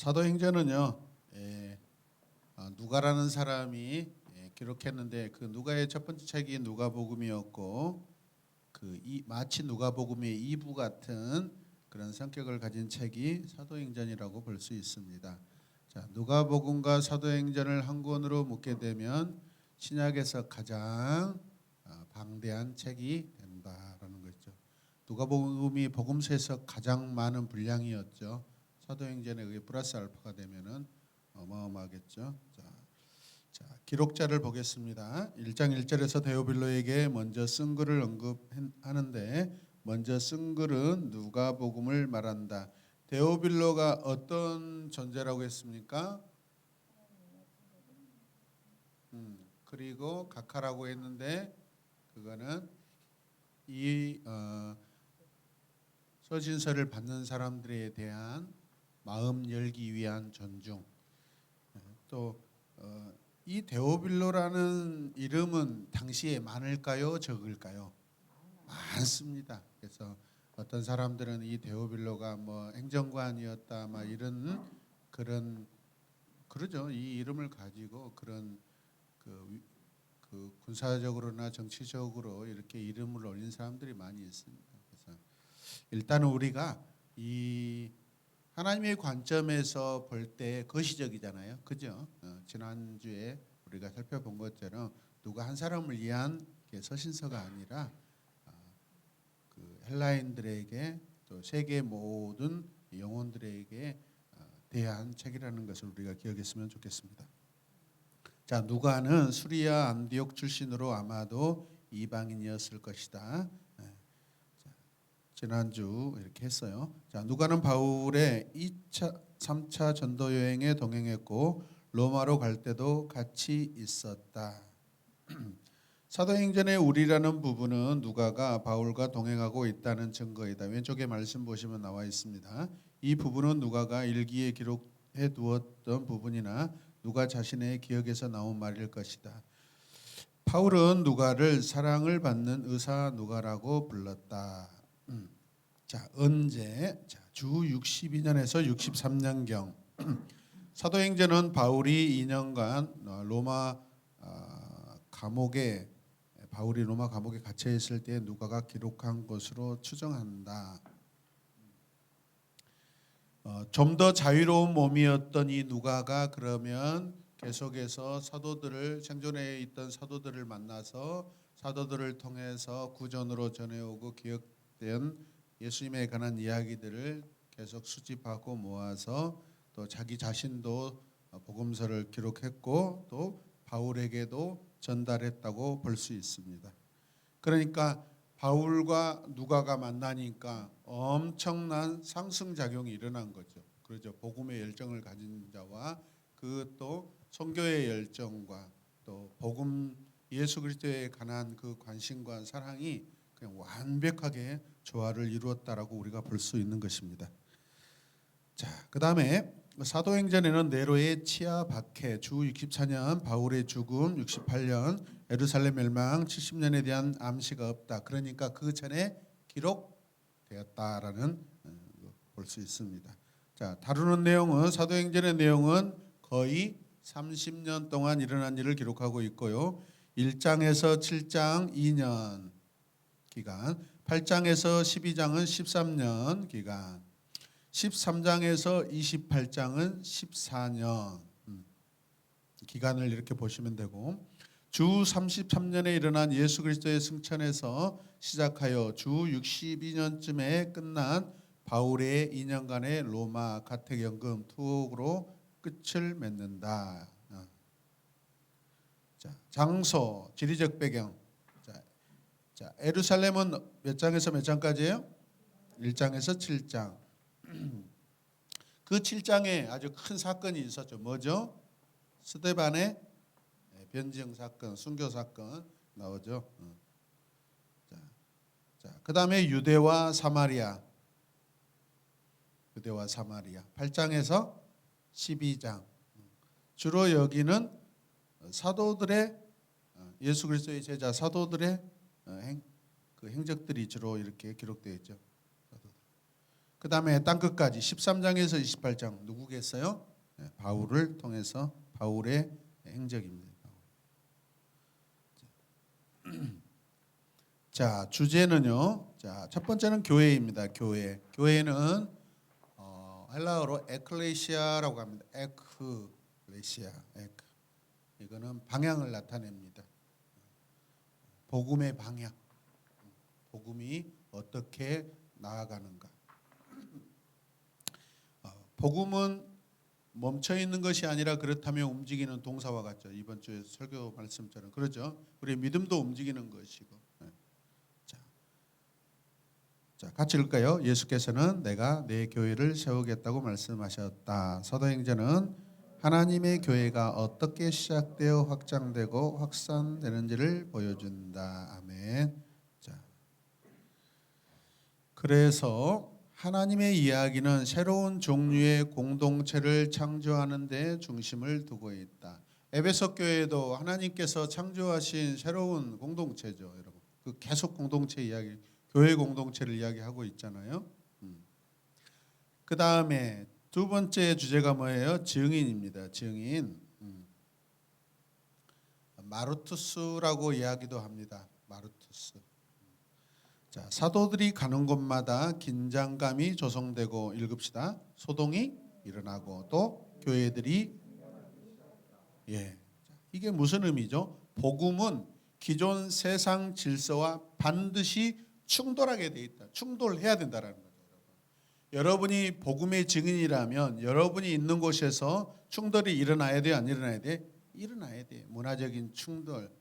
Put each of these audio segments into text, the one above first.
사도행전은요, 누가라는 사람이 기록했는데 그 누가의 첫 번째 책이 누가복음이었고 마치 누가복음의 2부 같은 그런 성격을 가진 책이 사도행전이라고 볼 수 있습니다. 자, 누가복음과 사도행전을 한 권으로 묶게 되면 신약에서 가장 방대한 책이 된다라는 거죠. 누가복음이 복음서에서 가장 많은 분량이었죠. 사도행전에 의해 플러스 알파가 되면은 어마어마하겠죠. 자, 기록자를 보겠습니다. 1장 1절에서 데오빌로에게 먼저 쓴 글을 언급하는데 먼저 쓴 글은 누가복음을 말한다. 데오빌로가 어떤 존재라고 했습니까? 그리고 각하라고 했는데 그거는 이 서신서를 받는 사람들에 대한 마음 열기 위한 존중. 또 이 데오빌로라는 이름은 당시에 많을까요, 적을까요? 많습니다. 그래서 어떤 사람들은 이 데오빌로가 뭐 행정관이었다, 막 이런 그러죠. 이 이름을 가지고 그런 그 군사적으로나 정치적으로 이렇게 이름을 올린 사람들이 많이 있습니다. 그래서 일단은 우리가 이 하나님의 관점에서 볼 때 거시적이잖아요, 그죠? 지난주에 우리가 살펴본 것처럼 누가 한 사람을 위한 서신서가 아니라 그 헬라인들에게 또 세계 모든 영혼들에게 대한 책이라는 것을 우리가 기억했으면 좋겠습니다. 자, 누가는 수리아 안디옥 출신으로 아마도 이방인이었을 것이다. 지난주 이렇게 했어요. 자, 누가는 바울의 2차, 3차 전도 여행에 동행했고 로마로 갈 때도 같이 있었다. 사도행전의 우리라는 부분은 누가가 바울과 동행하고 있다는 증거이다. 왼쪽에 말씀 보시면 나와 있습니다. 이 부분은 누가가 일기에 기록해 두었던 부분이나 누가 자신의 기억에서 나온 말일 것이다. 바울은 누가를 사랑을 받는 의사 누가라고 불렀다. 자, 언제? 자, 주 62년에서 63년경. 사도행전은 바울이 2년간 로마 감옥에 갇혀 있을 때 누가가 기록한 것으로 추정한다. 좀 더 자유로운 몸이었던 이 누가가 그러면 계속해서 생존해 있던 사도들을 만나서 사도들을 통해서 구전으로 전해오고 기억된 예수님에 관한 이야기들을 계속 수집하고 모아서 또 자기 자신도 복음서를 기록했고 또 바울에게도 전달했다고 볼 수 있습니다. 그러니까 바울과 누가가 만나니까 엄청난 상승작용이 일어난 거죠. 그렇죠. 복음의 열정을 가진 자와 그 또 선교의 열정과 또 복음 예수 그리스도에 관한 그 관심과 사랑이 그냥 완벽하게 조화를 이루었다라고 우리가 볼 수 있는 것입니다. 자, 그다음에 사도행전에는 네로의 치아 박해, 주 64년 바울의 죽음, 68년 예루살렘 멸망, 70년에 대한 암시가 없다. 그러니까 그 전에 기록되었다라는 볼 수 있습니다. 자, 다루는 내용은 사도행전의 내용은 거의 30년 동안 일어난 일을 기록하고 있고요. 1장에서 7장 2년 기간, 8장에서 12장은 13년 기간, 13장에서 28장은 14년 기간을 이렇게 보시면 되고 주 33년에 일어난 예수 그리스도의 승천에서 시작하여 주 62년쯤에 끝난 바울의 2년간의 로마 가택연금 투옥으로 끝을 맺는다. 자, 장소, 지리적 배경. 자, 예루살렘은 몇 장에서 몇 장까지예요? 1장에서 7장. 그 7장에 아주 큰 사건이 있었죠. 뭐죠? 스데반의 변증 사건, 순교 사건 나오죠. 자, 그다음에 유대와 사마리아. 8장에서 12장. 주로 여기는 사도들의 예수 그리스도의 제자 사도들의 그 행적들이 주로 이렇게 기록되어 있죠. 그 다음에 땅끝까지 13장에서 28장 누구겠어요? 바울을 통해서 바울의 행적입니다. 자, 주제는요. 자, 첫 번째는 교회입니다. 교회. 교회는 헬라어로 에클레시아라고 합니다. 에클레시아. 이거는 방향을 나타냅니다. 복음의 방향. 복음이 어떻게 나아가는가. 복음은 멈춰 있는 것이 아니라 그렇다면 움직이는 동사와 같죠. 이번 주에 설교 말씀처럼 그렇죠. 우리 믿음도 움직이는 것이고. 자, 같이 읽을까요? 예수께서는 내가 내 교회를 세우겠다고 말씀하셨다. 사도행전은 하나님의 교회가 어떻게 시작되어 확장되고 확산되는지를 보여준다. 아멘. 자, 그래서 하나님의 이야기는 새로운 종류의 공동체를 창조하는 데 중심을 두고 있다. 에베소 교회도 하나님께서 창조하신 새로운 공동체죠, 여러분. 그 계속 공동체 이야기, 교회 공동체를 이야기하고 있잖아요. 그 다음에 두 번째 주제가 뭐예요? 증인입니다. 증인. 마르투스라고 이야기도 합니다. 마르투스. 자, 사도들이 가는 곳마다 긴장감이 조성되고 읽읍시다. 소동이 일어나고 또 교회들이 이게 무슨 의미죠? 복음은 기존 세상 질서와 반드시 충돌하게 돼 있다. 충돌해야 된다라는 거죠. 여러분이 복음의 증인이라면 여러분이 있는 곳에서 충돌이 일어나야 돼요? 안 일어나야 돼? 일어나야 돼. 문화적인 충돌,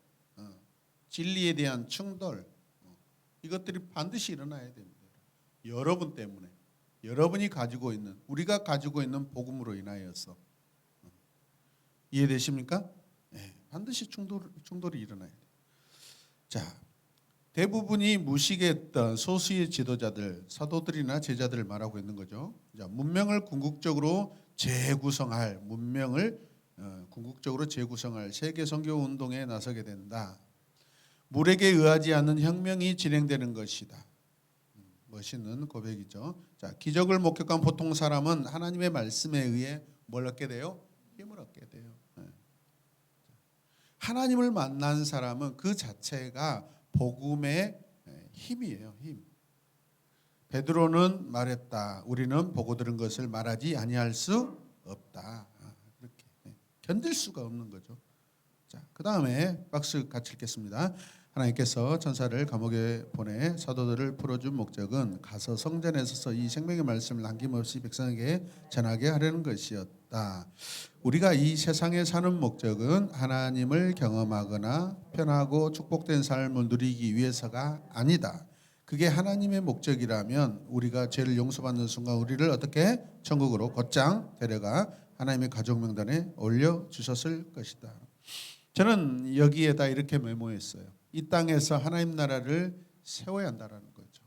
진리에 대한 충돌, 이것들이 반드시 일어나야 됩니다. 여러분 때문에, 여러분이 가지고 있는, 우리가 가지고 있는 복음으로 인하여서. 이해되십니까? 네, 반드시 충돌이 일어나야 돼요. 자, 대부분이 무식했던 소수의 지도자들, 사도들이나 제자들을 말하고 있는 거죠. 자, 문명을 궁극적으로 재구성할 세계 선교 운동에 나서게 된다. 물에게 의하지 않는 혁명이 진행되는 것이다. 멋있는 고백이죠. 자, 기적을 목격한 보통 사람은 하나님의 말씀에 의해 뭘 얻게 돼요? 힘을 얻게 돼요. 하나님을 만난 사람은 그 자체가 복음의 힘이에요. 힘. 베드로는 말했다. 우리는 보고 들은 것을 말하지 아니할 수 없다. 그렇게 견딜 수가 없는 거죠. 자, 그 다음에 박스 같이 읽겠습니다. 하나님께서 천사를 감옥에 보내 사도들을 풀어준 목적은 가서 성전에 서서 이 생명의 말씀을 남김없이 백성에게 전하게 하려는 것이었다. 우리가 이 세상에 사는 목적은 하나님을 경험하거나 편하고 축복된 삶을 누리기 위해서가 아니다. 그게 하나님의 목적이라면 우리가 죄를 용서받는 순간 우리를 어떻게 천국으로 곧장 데려가 하나님의 가족 명단에 올려주셨을 것이다. 저는 여기에다 이렇게 메모했어요. 이 땅에서 하나님 나라를 세워야 한다라는 거죠.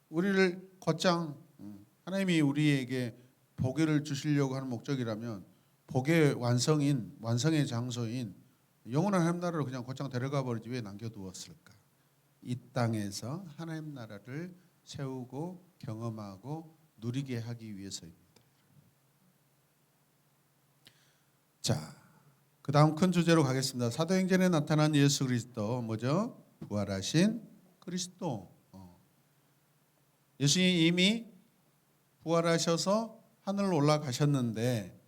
우리를 곧장 하나님이 우리에게 복을 주시려고 하는 목적이라면 복의 완성의 장소인 영원한 하나님 나라로 그냥 곧장 데려가 버리지 왜 남겨두었을까? 이 땅에서 하나님 나라를 세우고 경험하고 누리게 하기 위해서입니다. 자, 그 다음 큰 주제로 가겠습니다. 사도행전에 나타난 예수 그리스도 뭐죠? 부활하신 그리스도. 예수님이 이미 부활하셔서 하늘로 올라가셨는데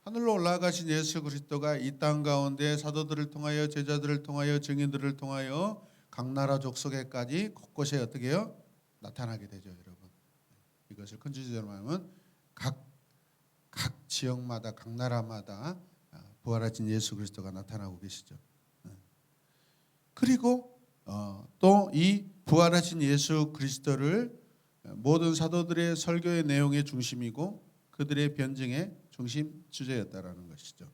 하늘로 올라가신 예수 그리스도가 이 땅 가운데 사도들을 통하여 제자들을 통하여 증인들을 통하여 각 나라 족속에까지 곳곳에 어떻게 해요? 나타나게 되죠, 여러분. 이것을 큰 주제로 말하면 각 지역마다 각 나라마다 부활하신 예수 그리스도가 나타나고 계시죠. 그리고 또 이 부활하신 예수 그리스도를 모든 사도들의 설교의 내용의 중심이고 그들의 변증의 중심 주제였다라는 것이죠.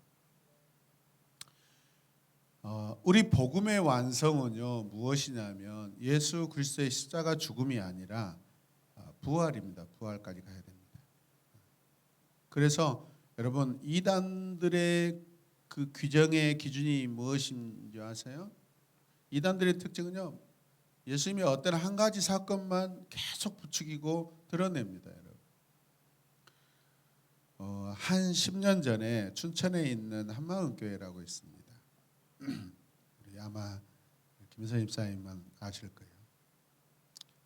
우리 복음의 완성은요 무엇이냐면 예수 그리스도의 십자가 죽음이 아니라 부활입니다. 부활까지 가야 됩니다. 그래서 여러분 이단들의 그 규정의 기준이 무엇인지 아세요? 이단들의 특징은요 예수님이 어떤 한 가지 사건만 계속 부추기고 드러냅니다, 여러분. 한 10년 전에 춘천에 있는 한마음교회라고 있습니다. 우리 아마 김선 입사님만 아실 거예요.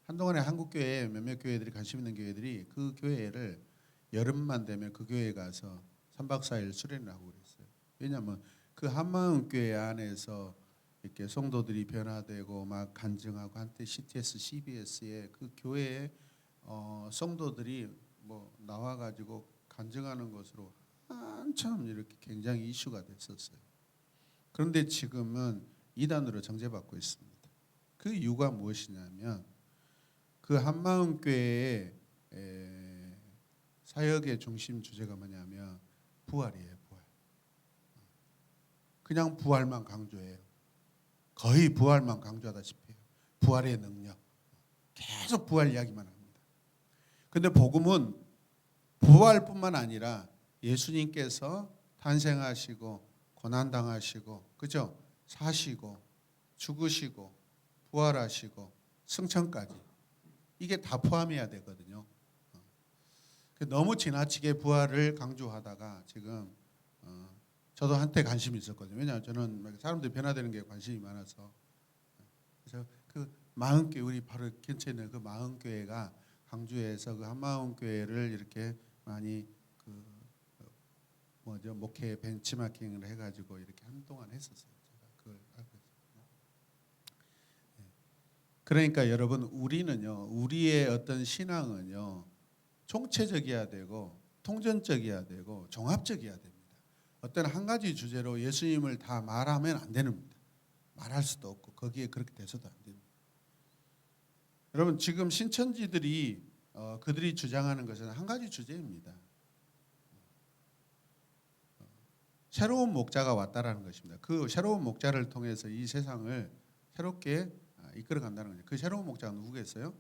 한동안에 한국 교회 몇몇 교회들이 관심 있는 교회들이 그 교회를 여름만 되면 그 교회에 가서 3박 4일 수련을 하고 그랬어요. 왜냐하면 그 한마음교회 안에서 이렇게 성도들이 변화되고 막 간증하고 한때 CTS, CBS의 그 교회의 성도들이 뭐 나와가지고 간증하는 것으로 한참 이렇게 굉장히 이슈가 됐었어요. 그런데 지금은 이단으로 정죄받고 있습니다. 그 이유가 무엇이냐면 그 한마음교회의 사역의 중심 주제가 뭐냐면 부활이에요. 부활. 그냥 부활만 강조해요. 거의 부활만 강조하다시피 해요. 부활의 능력. 계속 부활 이야기만 합니다. 그런데 복음은 부활뿐만 아니라 예수님께서 탄생하시고 고난당하시고 그죠? 사시고 죽으시고 부활하시고 승천까지 이게 다 포함해야 되거든요. 너무 지나치게 부활을 강조하다가 지금 저도 한때 관심이 있었거든요. 왜냐하면 저는 사람들이 변화되는 게 관심이 많아서 그래서 그 마음교회 우리 바로 근처에 있는 그 마음교회가 광주에서 그 한마음교회를 이렇게 많이 그 목회 벤치마킹을 해가지고 이렇게 한동안 했었어요. 제가 그걸 알고 있어요. 그러니까 여러분 우리는요 우리의 어떤 신앙은요 총체적이어야 되고 통전적이어야 되고 종합적이어야 됩니다. 어떤 한 가지 주제로 예수님을 다 말하면 안 됩니다. 말할 수도 없고 거기에 그렇게 돼서도 안 됩니다. 여러분 지금 신천지들이 그들이 주장하는 것은 한 가지 주제입니다. 새로운 목자가 왔다라는 것입니다. 그 새로운 목자를 통해서 이 세상을 새롭게 이끌어 간다는 거죠. 그 새로운 목자가 누구겠어요?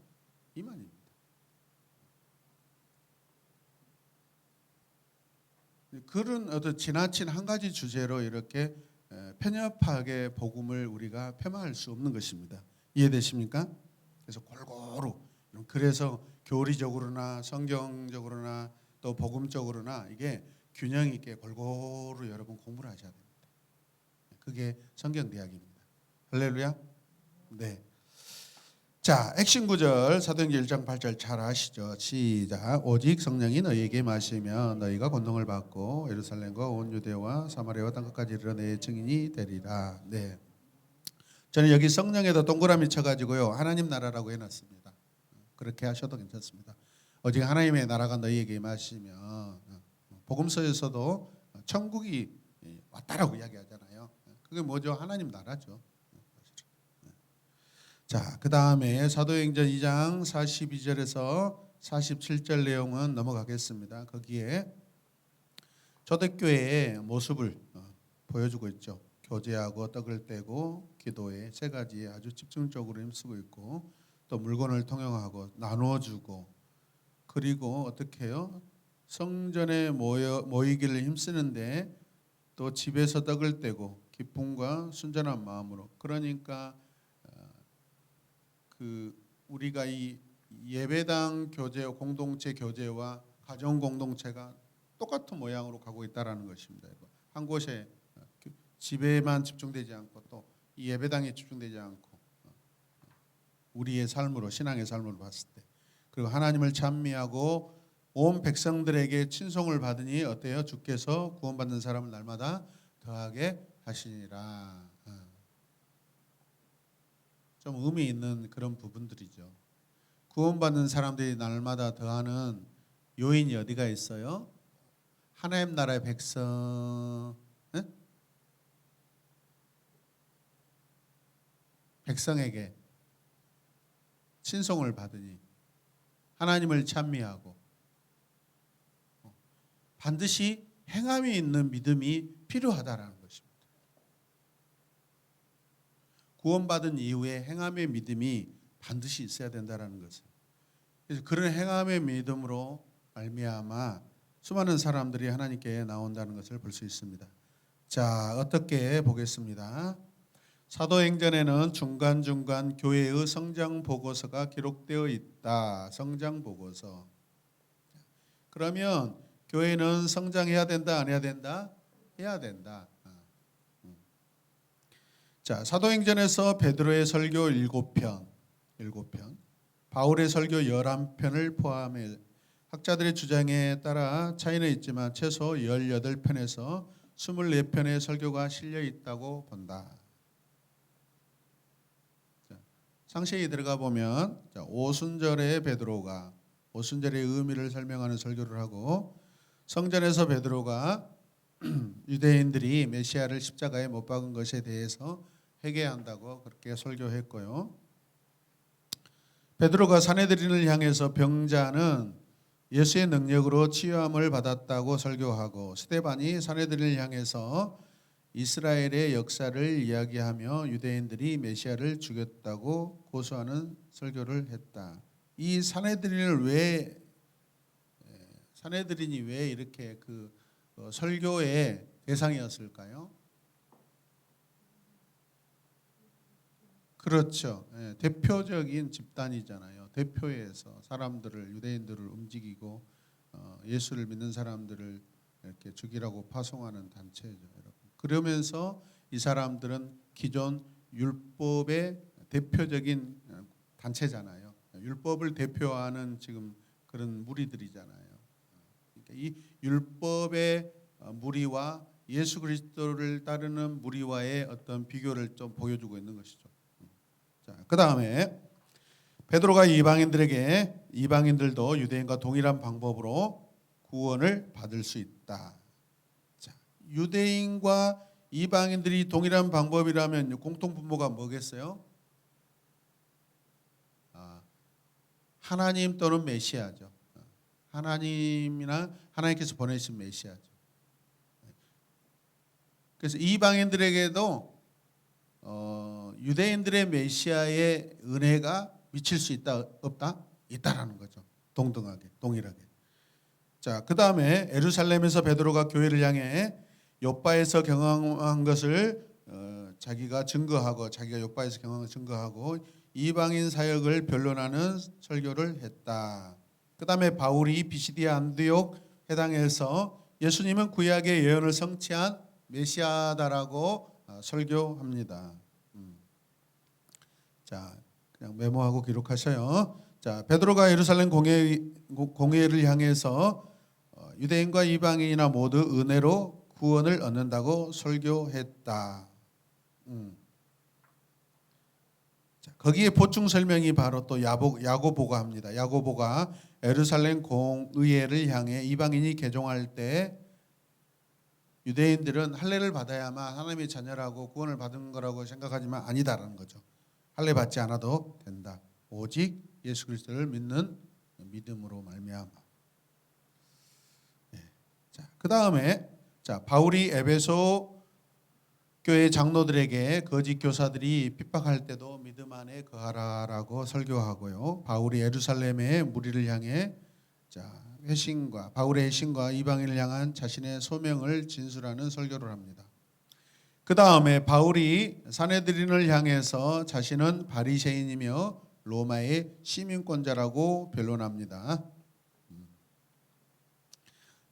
이만입니다. 그런 어떤 지나친 한 가지 주제로 이렇게 편협하게 복음을 우리가 폄하할 수 없는 것입니다. 이해되십니까? 그래서 골고루 그래서 교리적으로나 성경적으로나 또 복음적으로나 이게 균형 있게 골고루 여러분 공부를 하셔야 됩니다. 그게 성경 대학입니다. 할렐루야. 네. 자, 핵심 구절 사도행전 1장 8절 잘 아시죠? 시작. 오직 성령이 너희에게 마시면 너희가 권능을 받고 예루살렘과 온 유대와 사마리아와 땅끝까지 이르러 내 증인이 되리라. 네. 저는 여기 성령에다 동그라미 쳐가지고요 하나님 나라라고 해놨습니다. 그렇게 하셔도 괜찮습니다. 오직 하나님의 나라가 너희에게 마시면 복음서에서도 천국이 왔다라고 이야기하잖아요. 그게 뭐죠? 하나님 나라죠. 자, 그 다음에 사도행전 2장 42절에서 47절 내용은 넘어가겠습니다. 거기에 초대교회의 모습을 보여주고 있죠. 교제하고 떡을 떼고 기도에 세 가지에 아주 집중적으로 힘쓰고 있고 또 물건을 통용하고 나눠주고 그리고 어떻게 해요? 성전에 모이기를 힘쓰는데 또 집에서 떡을 떼고 기쁨과 순전한 마음으로 그러니까 우리가 이 예배당 교제 공동체 교제와 가정 공동체가 똑같은 모양으로 가고 있다라는 것입니다. 한 곳에 집에만 집중되지 않고 또 이 예배당에 집중되지 않고 우리의 삶으로 신앙의 삶으로 봤을 때 그리고 하나님을 찬미하고 온 백성들에게 친송을 받으니 어때요? 주께서 구원받는 사람을 날마다 더하게 하시니라. 좀 의미 있는 그런 부분들이죠. 구원받는 사람들이 날마다 더하는 요인이 어디가 있어요? 하나님 나라의 백성, 백성에게 친송을 받으니 하나님을 찬미하고 반드시 행함이 있는 믿음이 필요하다라는 것입니다. 구원받은 이후에 행함의 믿음이 반드시 있어야 된다라는 것을. 그래서 그런 행함의 믿음으로 말미암아 수많은 사람들이 하나님께 나온다는 것을 볼 수 있습니다. 자, 어떻게 보겠습니다. 사도행전에는 중간중간 교회의 성장 보고서가 기록되어 있다. 성장 보고서. 그러면 교회는 성장해야 된다, 안 해야 된다? 해야 된다. 자, 사도행전에서 베드로의 설교 7편, 바울의 설교 11편을 포함해 학자들의 주장에 따라 차이는 있지만 최소 18편에서 24편의 설교가 실려 있다고 본다. 자, 상세히 들어가 보면 오순절에 베드로가 오순절의 의미를 설명하는 설교를 하고, 성전에서 베드로가 유대인들이 메시아를 십자가에 못 박은 것에 대해서 회개한다고 그렇게 설교했고요. 베드로가 사내들인을 향해서 병자는 예수의 능력으로 치유함을 받았다고 설교하고, 스데반이 사내들인을 향해서 이스라엘의 역사를 이야기하며 유대인들이 메시아를 죽였다고 고소하는 설교를 했다. 이 사내들인이 왜 이렇게 그 설교의 대상이었을까요? 그렇죠. 대표적인 집단이잖아요. 대표에서 사람들을, 유대인들을 움직이고 예수를 믿는 사람들을 이렇게 죽이라고 파송하는 단체죠, 여러분. 그러면서 이 사람들은 기존 율법의 대표적인 단체잖아요. 율법을 대표하는 지금 그런 무리들이잖아요. 그러니까 이 율법의 무리와 예수 그리스도를 따르는 무리와의 어떤 비교를 좀 보여주고 있는 것이죠. 자, 그 다음에 베드로가 이방인들도 유대인과 동일한 방법으로 구원을 받을 수 있다. 자, 유대인과 이방인들이 동일한 방법이라면 공통분모가 뭐겠어요? 하나님 또는 메시아죠. 하나님이나 하나님께서 보내신 메시아죠. 그래서 이방인들에게도 유대인들의 메시아의 은혜가 미칠 수 있다, 없다? 있다라는 거죠. 동등하게, 동일하게. 자, 그 다음에 예루살렘에서 베드로가 교회를 향해 욥바에서 경험한 것을 자기가 욥바에서 경험한 것을 증거하고 이방인 사역을 변론하는 설교를 했다. 그 다음에 바울이 비시디아 안디옥 회당에서 예수님은 구약의 예언을 성취한 메시아다라고 설교합니다. 자, 그냥 메모하고 기록하셔요. 자, 베드로가 예루살렘 공회를 향해서 유대인과 이방인이나 모두 은혜로 구원을 얻는다고 설교했다. 자, 거기에 보충 설명이 바로 또 야고보가 합니다. 야고보가 예루살렘 공의회를 향해 이방인이 개종할 때 유대인들은 할례를 받아야만 하나님의 자녀라고 구원을 받은 거라고 생각하지만 아니다라는 거죠. 할례 받지 않아도 된다. 오직 예수 그리스도를 믿는 믿음으로 말미암아. 네. 자, 그 다음에 바울이 에베소 교회 장로들에게 거짓 교사들이 핍박할 때도 믿음 안에 거하라라고 설교하고요. 바울이 예루살렘의 무리를 향해 바울의 회심과 이방인을 향한 자신의 소명을 진술하는 설교를 합니다. 그 다음에 바울이 사내들인을 향해서 자신은 바리새인이며 로마의 시민권자라고 변론합니다.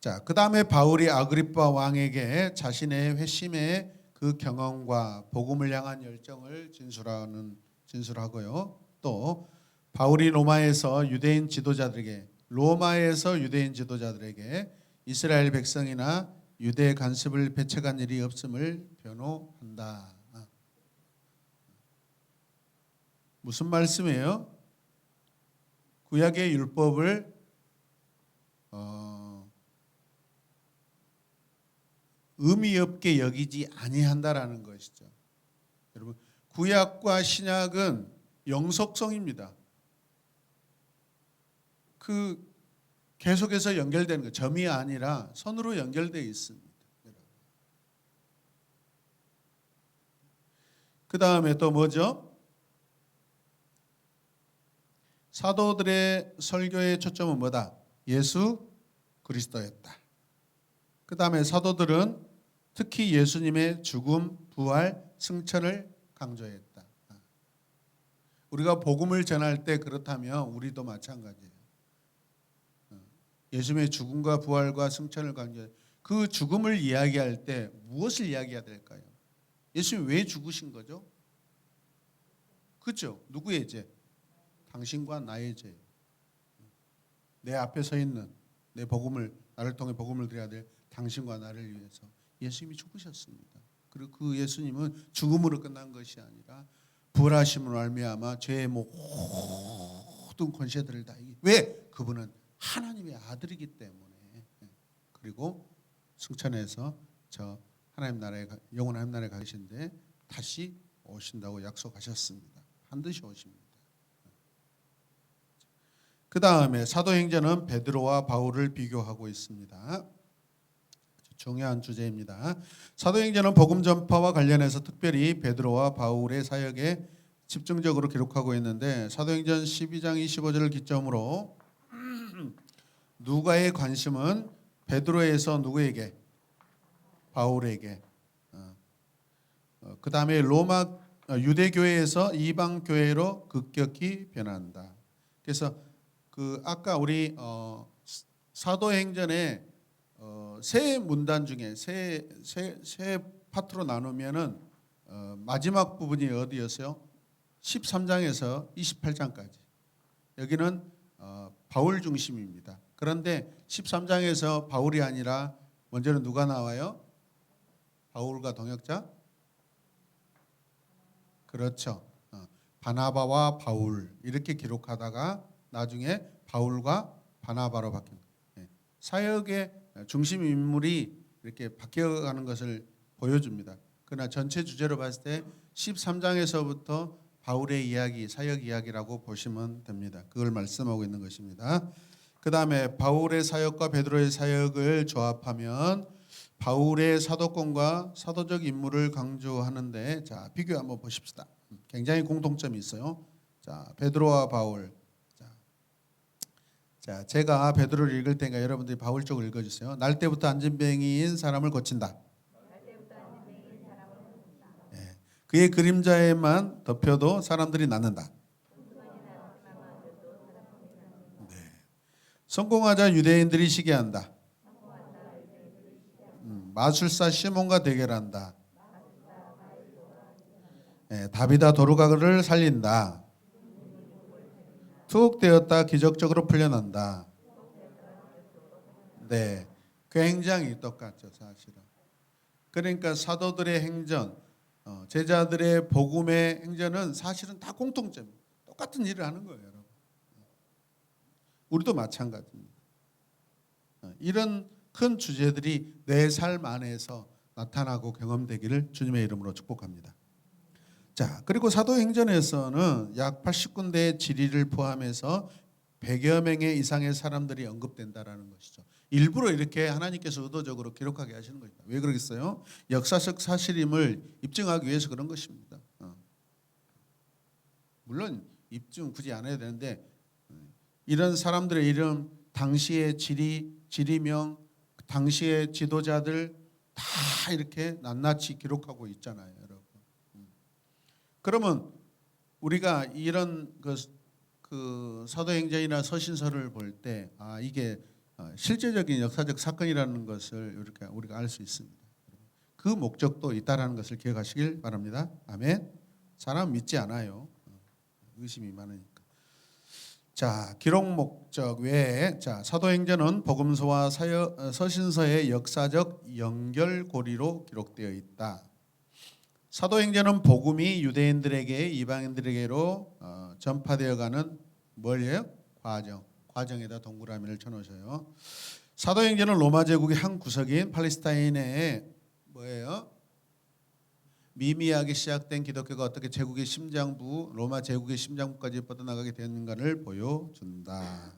자, 그 다음에 바울이 아그리빠 왕에게 자신의 회심의 그 경험과 복음을 향한 열정을 진술하고요. 또 바울이 로마에서 유대인 지도자들에게 이스라엘 백성이나 유대 간섭을 배척한 일이 없음을 변호한다. 무슨 말씀이에요? 구약의 율법을 의미 없게 여기지 아니한다라는 것이죠. 여러분, 구약과 신약은 영속성입니다. 계속해서 연결되는 거, 점이 아니라 선으로 연결되어 있습니다. 그 다음에 또 뭐죠? 사도들의 설교의 초점은 뭐다? 예수 그리스도였다. 그 다음에 사도들은 특히 예수님의 죽음, 부활, 승천을 강조했다. 우리가 복음을 전할 때 그렇다면 우리도 마찬가지예요. 예수님의 죽음과 부활과 승천을 강조해. 그 죽음을 이야기할 때 무엇을 이야기해야 될까요? 예수님 왜 죽으신 거죠? 그렇죠? 누구의 죄? 당신과 나의 죄. 내 앞에 서 있는 내 복음을 나를 통해 복음을 드려야 될 당신과 나를 위해서 예수님이 죽으셨습니다. 그리고 그 예수님은 죽음으로 끝난 것이 아니라 부활하심으로 말미암아 죄의 모든 권세들을 다 이기. 왜? 그분은 하나님의 아들이기 때문에. 그리고 승천해서 저 하나님 나라에 영원 하나님 나라에 가시는데 다시 오신다고 약속하셨습니다. 반드시 오십니다. 그 다음에 사도행전은 베드로와 바울을 비교하고 있습니다. 중요한 주제입니다. 사도행전은 복음 전파와 관련해서 특별히 베드로와 바울의 사역에 집중적으로 기록하고 있는데 사도행전 12장 25절을 기점으로 누가의 관심은 베드로에서 누구에게? 바울에게. 그 다음에 로마 유대교회에서 이방교회로 급격히 변한다. 그래서 그 아까 우리 사도행전에 세 문단 중에 세 파트로 나누면은 마지막 부분이 어디였어요? 13장에서 28장까지. 여기는 바울 중심입니다. 그런데 13장에서 바울이 아니라 먼저는 누가 나와요? 바울과 동역자? 그렇죠. 바나바와 바울 이렇게 기록하다가 나중에 바울과 바나바로 바뀐 거예요. 사역의 중심 인물이 이렇게 바뀌어가는 것을 보여줍니다. 그러나 전체 주제로 봤을 때 13장에서부터 바울의 이야기, 사역 이야기라고 보시면 됩니다. 그걸 말씀하고 있는 것입니다. 그 다음에 바울의 사역과 베드로의 사역을 조합하면 바울의 사도권과 사도적 임무를 강조하는데 자 비교 한번 보십시다. 굉장히 공통점이 있어요. 자 베드로와 바울. 자 제가 베드로를 읽을 테니까 여러분들이 바울 쪽을 읽어주세요. 날 때부터 안진뱅이인 사람을 고친다. 네. 그의 그림자에만 덮여도 사람들이 낫는다. 네. 성공하자 유대인들이 시기한다. 마술사 시몬과 대결한다. 네, 다비다 도르가를 살린다. 투옥되었다 기적적으로 풀려난다. 네, 굉장히 똑같죠 사실은. 그러니까 사도들의 행전, 제자들의 복음의 행전은 사실은 다 공통점, 똑같은 일을 하는 거예요, 여러분. 우리도 마찬가지입니다. 이런 큰 주제들이 내 삶 안에서 나타나고 경험되기를 주님의 이름으로 축복합니다. 자, 그리고 사도행전에서는 약 80군데의 지리를 포함해서 100여 명의 이상의 사람들이 언급된다라는 것이죠. 일부러 이렇게 하나님께서 의도적으로 기록하게 하시는 것입니다. 왜 그러겠어요? 역사적 사실임을 입증하기 위해서 그런 것입니다. 물론 입증 굳이 안 해야 되는데 이런 사람들의 이름, 당시의 지리명, 당시의 지도자들 다 이렇게 낱낱이 기록하고 있잖아요, 여러분. 그러면 우리가 이런 그 사도행전이나 서신서를 볼 때 이게 실제적인 역사적 사건이라는 것을 이렇게 우리가 알 수 있습니다. 그 목적도 있다라는 것을 기억하시길 바랍니다. 아멘. 사람 믿지 않아요. 의심이 많으니까. 자, 기록 목적 외에 자 사도행전은 복음서와 서신서의 역사적 연결고리로 기록되어 있다. 사도행전은 복음이 유대인들에게 이방인들에게로 전파되어가는 뭐예요? 과정에다 동그라미를 쳐놓으셔요. 사도행전은 로마 제국의 한 구석인 팔레스타인의 뭐예요? 미미하게 시작된 기독교가 어떻게 제국의 심장부, 로마 제국의 심장부까지 뻗어나가게 되는가를 보여준다.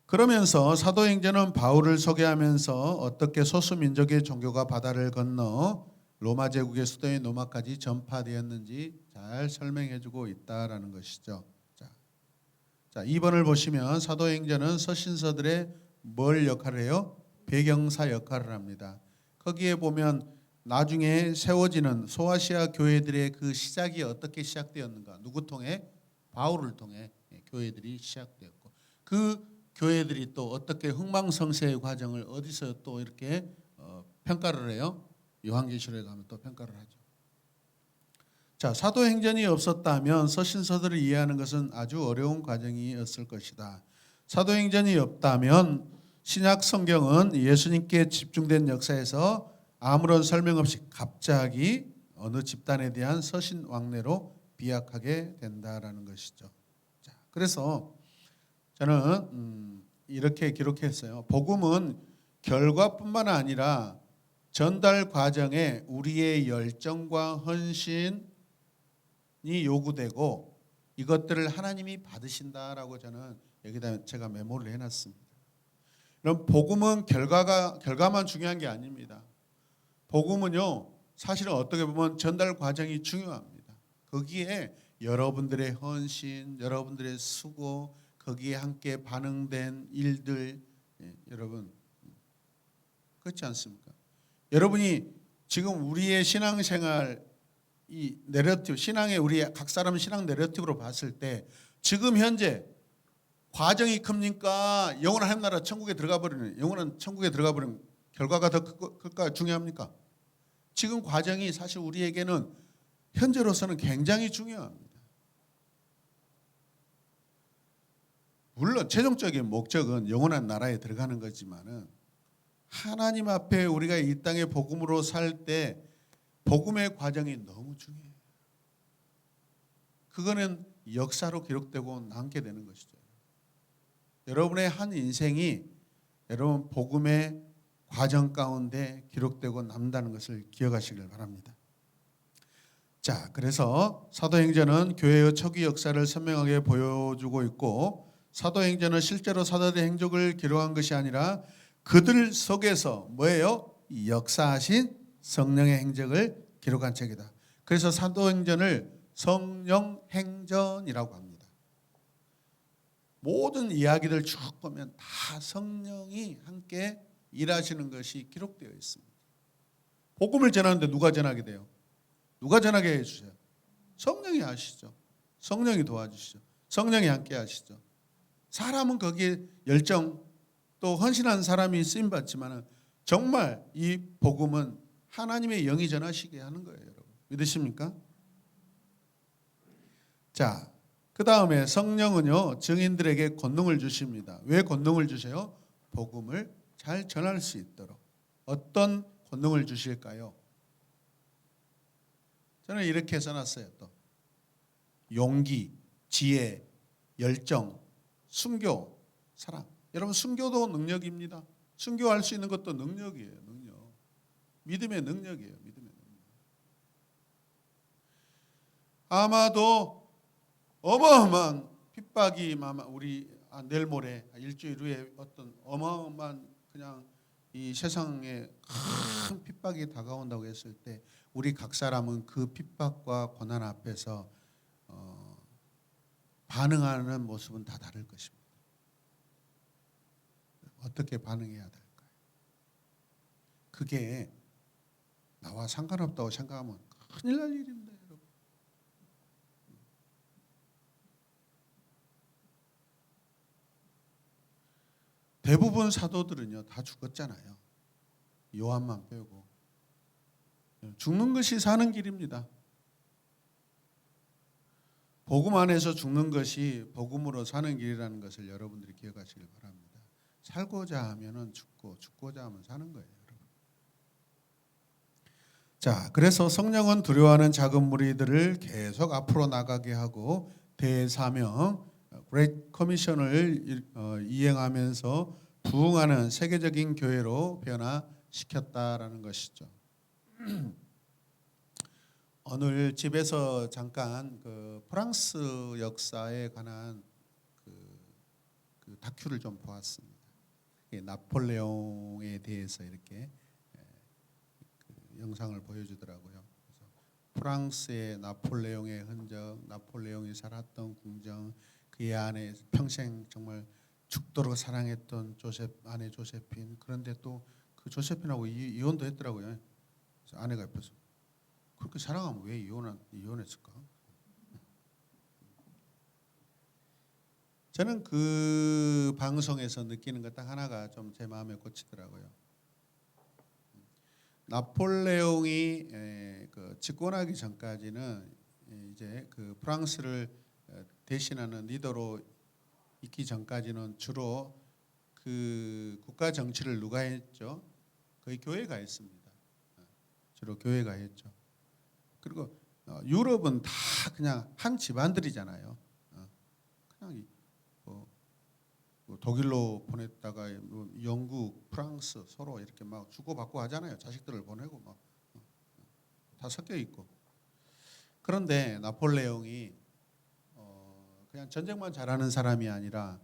그러면서 사도행전은 바울을 소개하면서 어떻게 소수민족의 종교가 바다를 건너 로마 제국의 수도인 로마까지 전파되었는지 잘 설명해주고 있다라는 것이죠. 자, 2번을 보시면 사도행전은 서신서들의 뭘 역할을 해요? 배경사 역할을 합니다. 거기에 보면 나중에 세워지는 소아시아 교회들의 그 시작이 어떻게 시작되었는가? 누구 통해? 바울을 통해 교회들이 시작되었고 그 교회들이 또 어떻게 흥망성쇠의 과정을 어디서 또 이렇게 평가를 해요? 요한계시록에 가면 또 평가를 하죠. 자, 사도행전이 없었다면 서신서들을 이해하는 것은 아주 어려운 과정이었을 것이다. 사도행전이 없다면 신약 성경은 예수님께 집중된 역사에서 아무런 설명 없이 갑자기 어느 집단에 대한 서신 왕래로 비약하게 된다라는 것이죠. 자, 그래서 저는 이렇게 기록했어요. 복음은 결과뿐만 아니라 전달 과정에 우리의 열정과 헌신이 요구되고 이것들을 하나님이 받으신다라고 저는 여기다 제가 메모를 해놨습니다. 그럼 복음은 결과만 중요한 게 아닙니다. 복음은요, 사실은 어떻게 보면 전달 과정이 중요합니다. 거기에 여러분들의 헌신, 여러분들의 수고, 거기에 함께 반응된 일들, 여러분 그렇지 않습니까? 여러분이 지금 우리의 신앙생활 이 내러티브, 신앙의 우리 각 사람 신앙 내러티브로 봤을 때 지금 현재 과정이 큽니까? 영원한 하나님 나라 천국에 들어가 버리는 영원한 천국에 들어가 버리는 결과가 더 클까 중요합니까? 지금 과정이 사실 우리에게는 현재로서는 굉장히 중요합니다. 물론 최종적인 목적은 영원한 나라에 들어가는 거지만은 하나님 앞에 우리가 이 땅의 복음으로 살 때 복음의 과정이 너무 중요해요. 그거는 역사로 기록되고 남게 되는 것이죠. 여러분의 한 인생이 여러분 복음의 과정 가운데 기록되고 남다는 것을 기억하시길 바랍니다. 자, 그래서 사도행전은 교회의 초기 역사를 선명하게 보여주고 있고 사도행전은 실제로 사도들의 행적을 기록한 것이 아니라 그들 속에서 뭐예요? 역사하신 성령의 행적을 기록한 책이다. 그래서 사도행전을 성령행전이라고 합니다. 모든 이야기들 쭉 보면 다 성령이 함께 일하시는 것이 기록되어 있습니다. 복음을 전하는데 누가 전하게 돼요? 누가 전하게 해주세요? 성령이 하시죠. 성령이 도와주시죠. 성령이 함께 하시죠. 사람은 거기에 열정 또 헌신한 사람이 쓰임받지만 정말 이 복음은 하나님의 영이 전하시게 하는 거예요. 여러분 믿으십니까? 자, 그 다음에 성령은요 증인들에게 권능을 주십니다. 왜 권능을 주세요? 복음을 잘 전할 수 있도록. 어떤 권능을 주실까요? 저는 이렇게 써놨어요. 또 용기, 지혜, 열정, 순교, 사랑. 여러분 순교도 능력입니다. 순교할 수 있는 것도 능력이에요. 능력. 믿음의 능력이에요. 믿음의 능력. 아마도 어마어마한 핍박이 우리 내일 모레 일주일 후에 어떤 어마어마한 그냥 이 세상에 큰 핍박이 다가온다고 했을 때 우리 각 사람은 그 핍박과 고난 앞에서 반응하는 모습은 다 다를 것입니다. 어떻게 반응해야 될까요? 그게 나와 상관없다고 생각하면 큰일 날 일입니다. 여러분. 대부분 사도들은요 다 죽었잖아요. 요한만 빼고. 죽는 것이 사는 길입니다. 복음 안에서 죽는 것이 복음으로 사는 길이라는 것을 여러분들이 기억하시길 바랍니다. 살고자 하면은 죽고 죽고자 하면 사는 거예요, 여러분. 자, 그래서 성령은 두려워하는 작은 무리들을 계속 앞으로 나가게 하고 대사명 그레이트 커미션을 이행하면서 부흥하는 세계적인 교회로 변화시켰다라는 것이죠. 오늘 집에서 잠깐 그 프랑스 역사에 관한 그 다큐를 좀 보았습니다. 나폴레옹에 대해서 이렇게 그 영상을 보여주더라고요. 그래서 프랑스의 나폴레옹의 흔적, 나폴레옹이 살았던 궁정, 그의 아내 평생 정말 죽도록 사랑했던 아내 조세핀. 그런데 또 그 조세핀하고 이혼도 했더라고요. 그래서 아내가 옆에서 그렇게 사랑하면 왜 이혼했을까? 저는 그 방송에서 느끼는 것 딱 하나가 좀 제 마음에 꽂히더라고요. 나폴레옹이 그 집권하기 전까지는 이제 그 프랑스를 대신하는 리더로 있기 전까지는 주로 그 국가 정치를 누가 했죠? 거의 교회가 했습니다. 주로 교회가 했죠. 그리고 유럽은 다 그냥 한 집안들이잖아요. 그냥 뭐 독일로 보냈다가 뭐 영국, 프랑스 서로 이렇게 막 주고받고 하잖아요. 자식들을 보내고 막 다 섞여 있고. 그런데 나폴레옹이 그냥 전쟁만 잘하는 사람이 아니라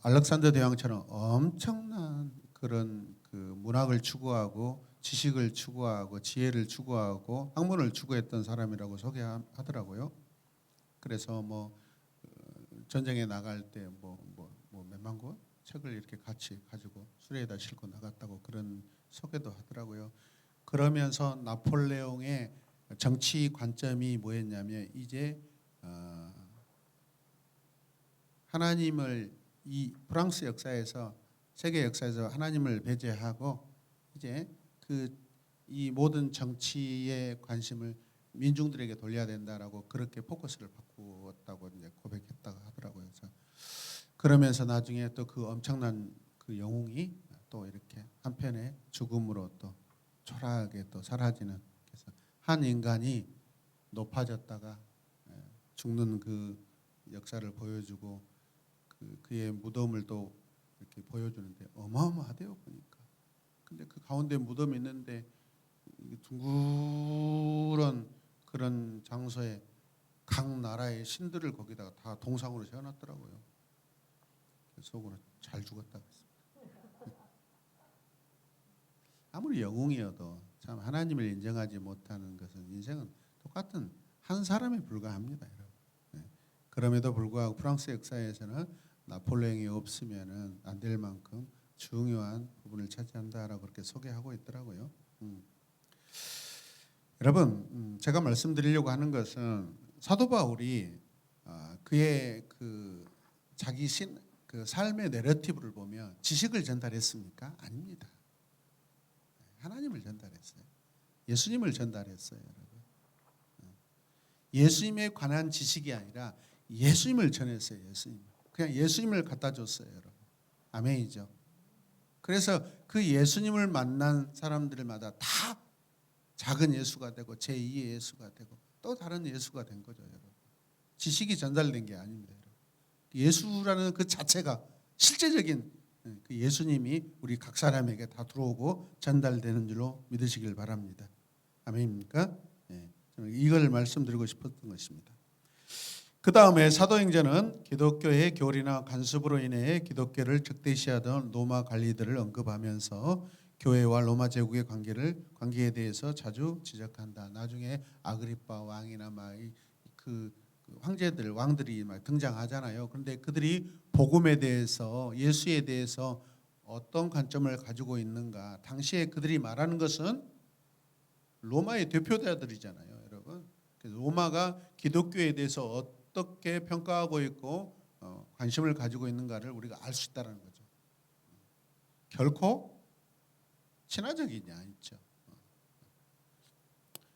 알렉산더 대왕처럼 엄청난 그런 그 문학을 추구하고 지식을 추구하고 지혜를 추구하고 학문을 추구했던 사람이라고 소개하더라고요. 그래서 뭐 전쟁에 나갈 때 뭐 몇만 권 책을 이렇게 같이 가지고 수레에다 싣고 나갔다고 그런 소개도 하더라고요. 그러면서 나폴레옹의 정치 관점이 뭐였냐면 이제 하나님을 이 프랑스 역사에서 세계 역사에서 하나님을 배제하고 이제 이 모든 정치의 관심을 민중들에게 돌려야 된다라고 그렇게 포커스를 바꾸었다고 이제 고백했다고 하더라고요. 그래서 그러면서 나중에 또 그 엄청난 그 영웅이 또 이렇게 한편의 죽음으로 또 초라하게 또 사라지는, 그래서 한 인간이 높아졌다가 죽는 그 역사를 보여주고 그의 무덤을 또 이렇게 보여주는데 어마어마하대요 보니까. 근데 그 가운데 무덤이 있는데 둥그런 그런 장소에 각 나라의 신들을 거기다가 다 동상으로 세워놨더라고요. 속으로 잘 죽었다고 했습니다. 아무리 영웅이어도 참 하나님을 인정하지 못하는 것은 인생은 똑같은 한 사람에 불과합니다, 여러분. 그럼에도 불구하고 프랑스 역사에서는 나폴레옹이 없으면은 안 될 만큼 중요한 부분을 차지한다라고 그렇게 소개하고 있더라고요. 여러분, 제가 말씀드리려고 하는 것은 사도 바울이 그의 그 자기 그 삶의 내러티브를 보면 지식을 전달했습니까? 아닙니다. 하나님을 전달했어요. 예수님을 전달했어요, 여러분. 예수님에 관한 지식이 아니라 예수님을 전했어요. 예수님. 그냥 예수님을 갖다 줬어요, 여러분. 아멘이죠. 그래서 그 예수님을 만난 사람들마다 다 작은 예수가 되고 제2의 예수가 되고 또 다른 예수가 된 거죠, 여러분. 지식이 전달된 게 아닙니다, 여러분. 예수라는 그 자체가 실제적인 그 예수님이 우리 각 사람에게 다 들어오고 전달되는 줄로 믿으시길 바랍니다. 아멘입니까? 네. 저는 이걸 말씀드리고 싶었던 것입니다. 그 다음에 사도행전은 기독교의 교리나 간섭으로 인해 기독교를 적대시하던 로마 관리들을 언급하면서 교회와 로마 제국의 관계에 대해서 자주 지적한다. 나중에 아그리파 왕이나 막 그 황제들, 왕들이 막 등장하잖아요. 그런데 그들이 복음에 대해서, 예수에 대해서 어떤 관점을 가지고 있는가? 당시에 그들이 말하는 것은 로마의 대표자들이잖아요, 여러분. 그래서 로마가 기독교에 대해서 어떻게 평가하고 있고 관심을 가지고 있는가를 우리가 알 수 있다는 거죠. 결코 친화적이지 않죠.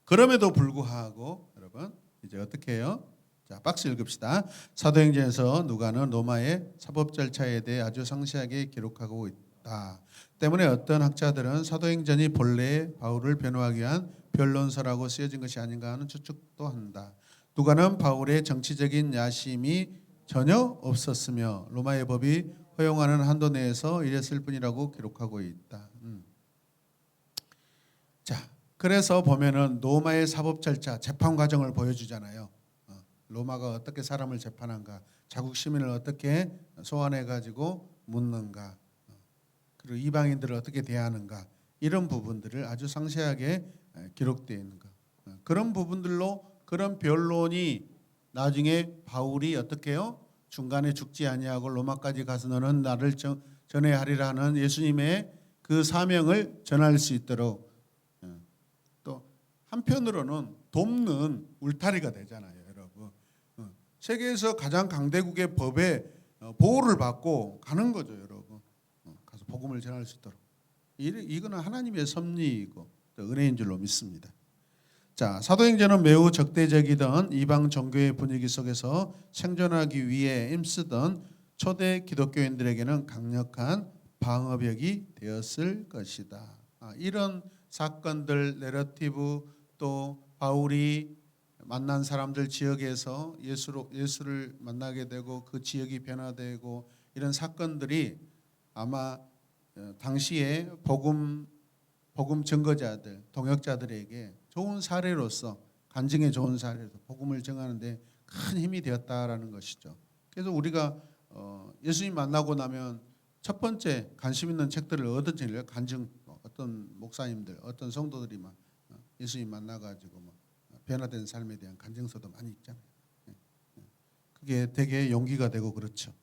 그럼에도 불구하고 여러분 이제 어떻게 해요? 자, 박스 읽읍시다. 사도행전에서 누가는 로마의 사법 절차에 대해 아주 상세하게 기록하고 있다. 때문에 어떤 학자들은 사도행전이 본래 바울을 변호하기 위한 변론서라고 쓰여진 것이 아닌가 하는 추측도 한다. 누가는 바울의 정치적인 야심이 전혀 없었으며 로마의 법이 허용하는 한도 내에서 일했을 뿐이라고 기록하고 있다. 자, 그래서 보면은 로마의 사법 절차, 재판 과정을 보여주잖아요. 로마가 어떻게 사람을 재판한가, 자국 시민을 어떻게 소환해 가지고 묻는가, 그리고 이방인들을 어떻게 대하는가, 이런 부분들을 아주 상세하게 기록되어 있는 것. 그런 부분들로 그런 변론이 나중에 바울이 어떻게 해요? 중간에 죽지 아니하고 로마까지 가서 너는 나를 전해야 하리라 하는 예수님의 그 사명을 전할 수 있도록, 또 한편으로는 돕는 울타리가 되잖아요, 여러분. 세계에서 가장 강대국의 법에 보호를 받고 가는 거죠, 여러분. 가서 복음을 전할 수 있도록. 이거는 하나님의 섭리이고 은혜인 줄로 믿습니다. 자, 사도행전은 매우 적대적이던 이방 종교의 분위기 속에서 생존하기 위해 힘쓰던 초대 기독교인들에게는 강력한 방어벽이 되었을 것이다. 이런 사건들, 내러티브, 또 바울이 만난 사람들 지역에서 예수를 만나게 되고 그 지역이 변화되고 이런 사건들이 아마 당시에 복음 증거자들, 동역자들에게 좋은 사례로서 간증에 좋은 사례로서 복음을 전하는데 큰 힘이 되었다라는 것이죠. 그래서 우리가 예수님 만나고 나면 첫 번째 관심 있는 책들을 얻어지려 간증, 어떤 목사님들, 어떤 성도들이 막 예수님 만나가지고 막 변화된 삶에 대한 간증서도 많이 있잖아요. 그게 되게 용기가 되고 그렇죠.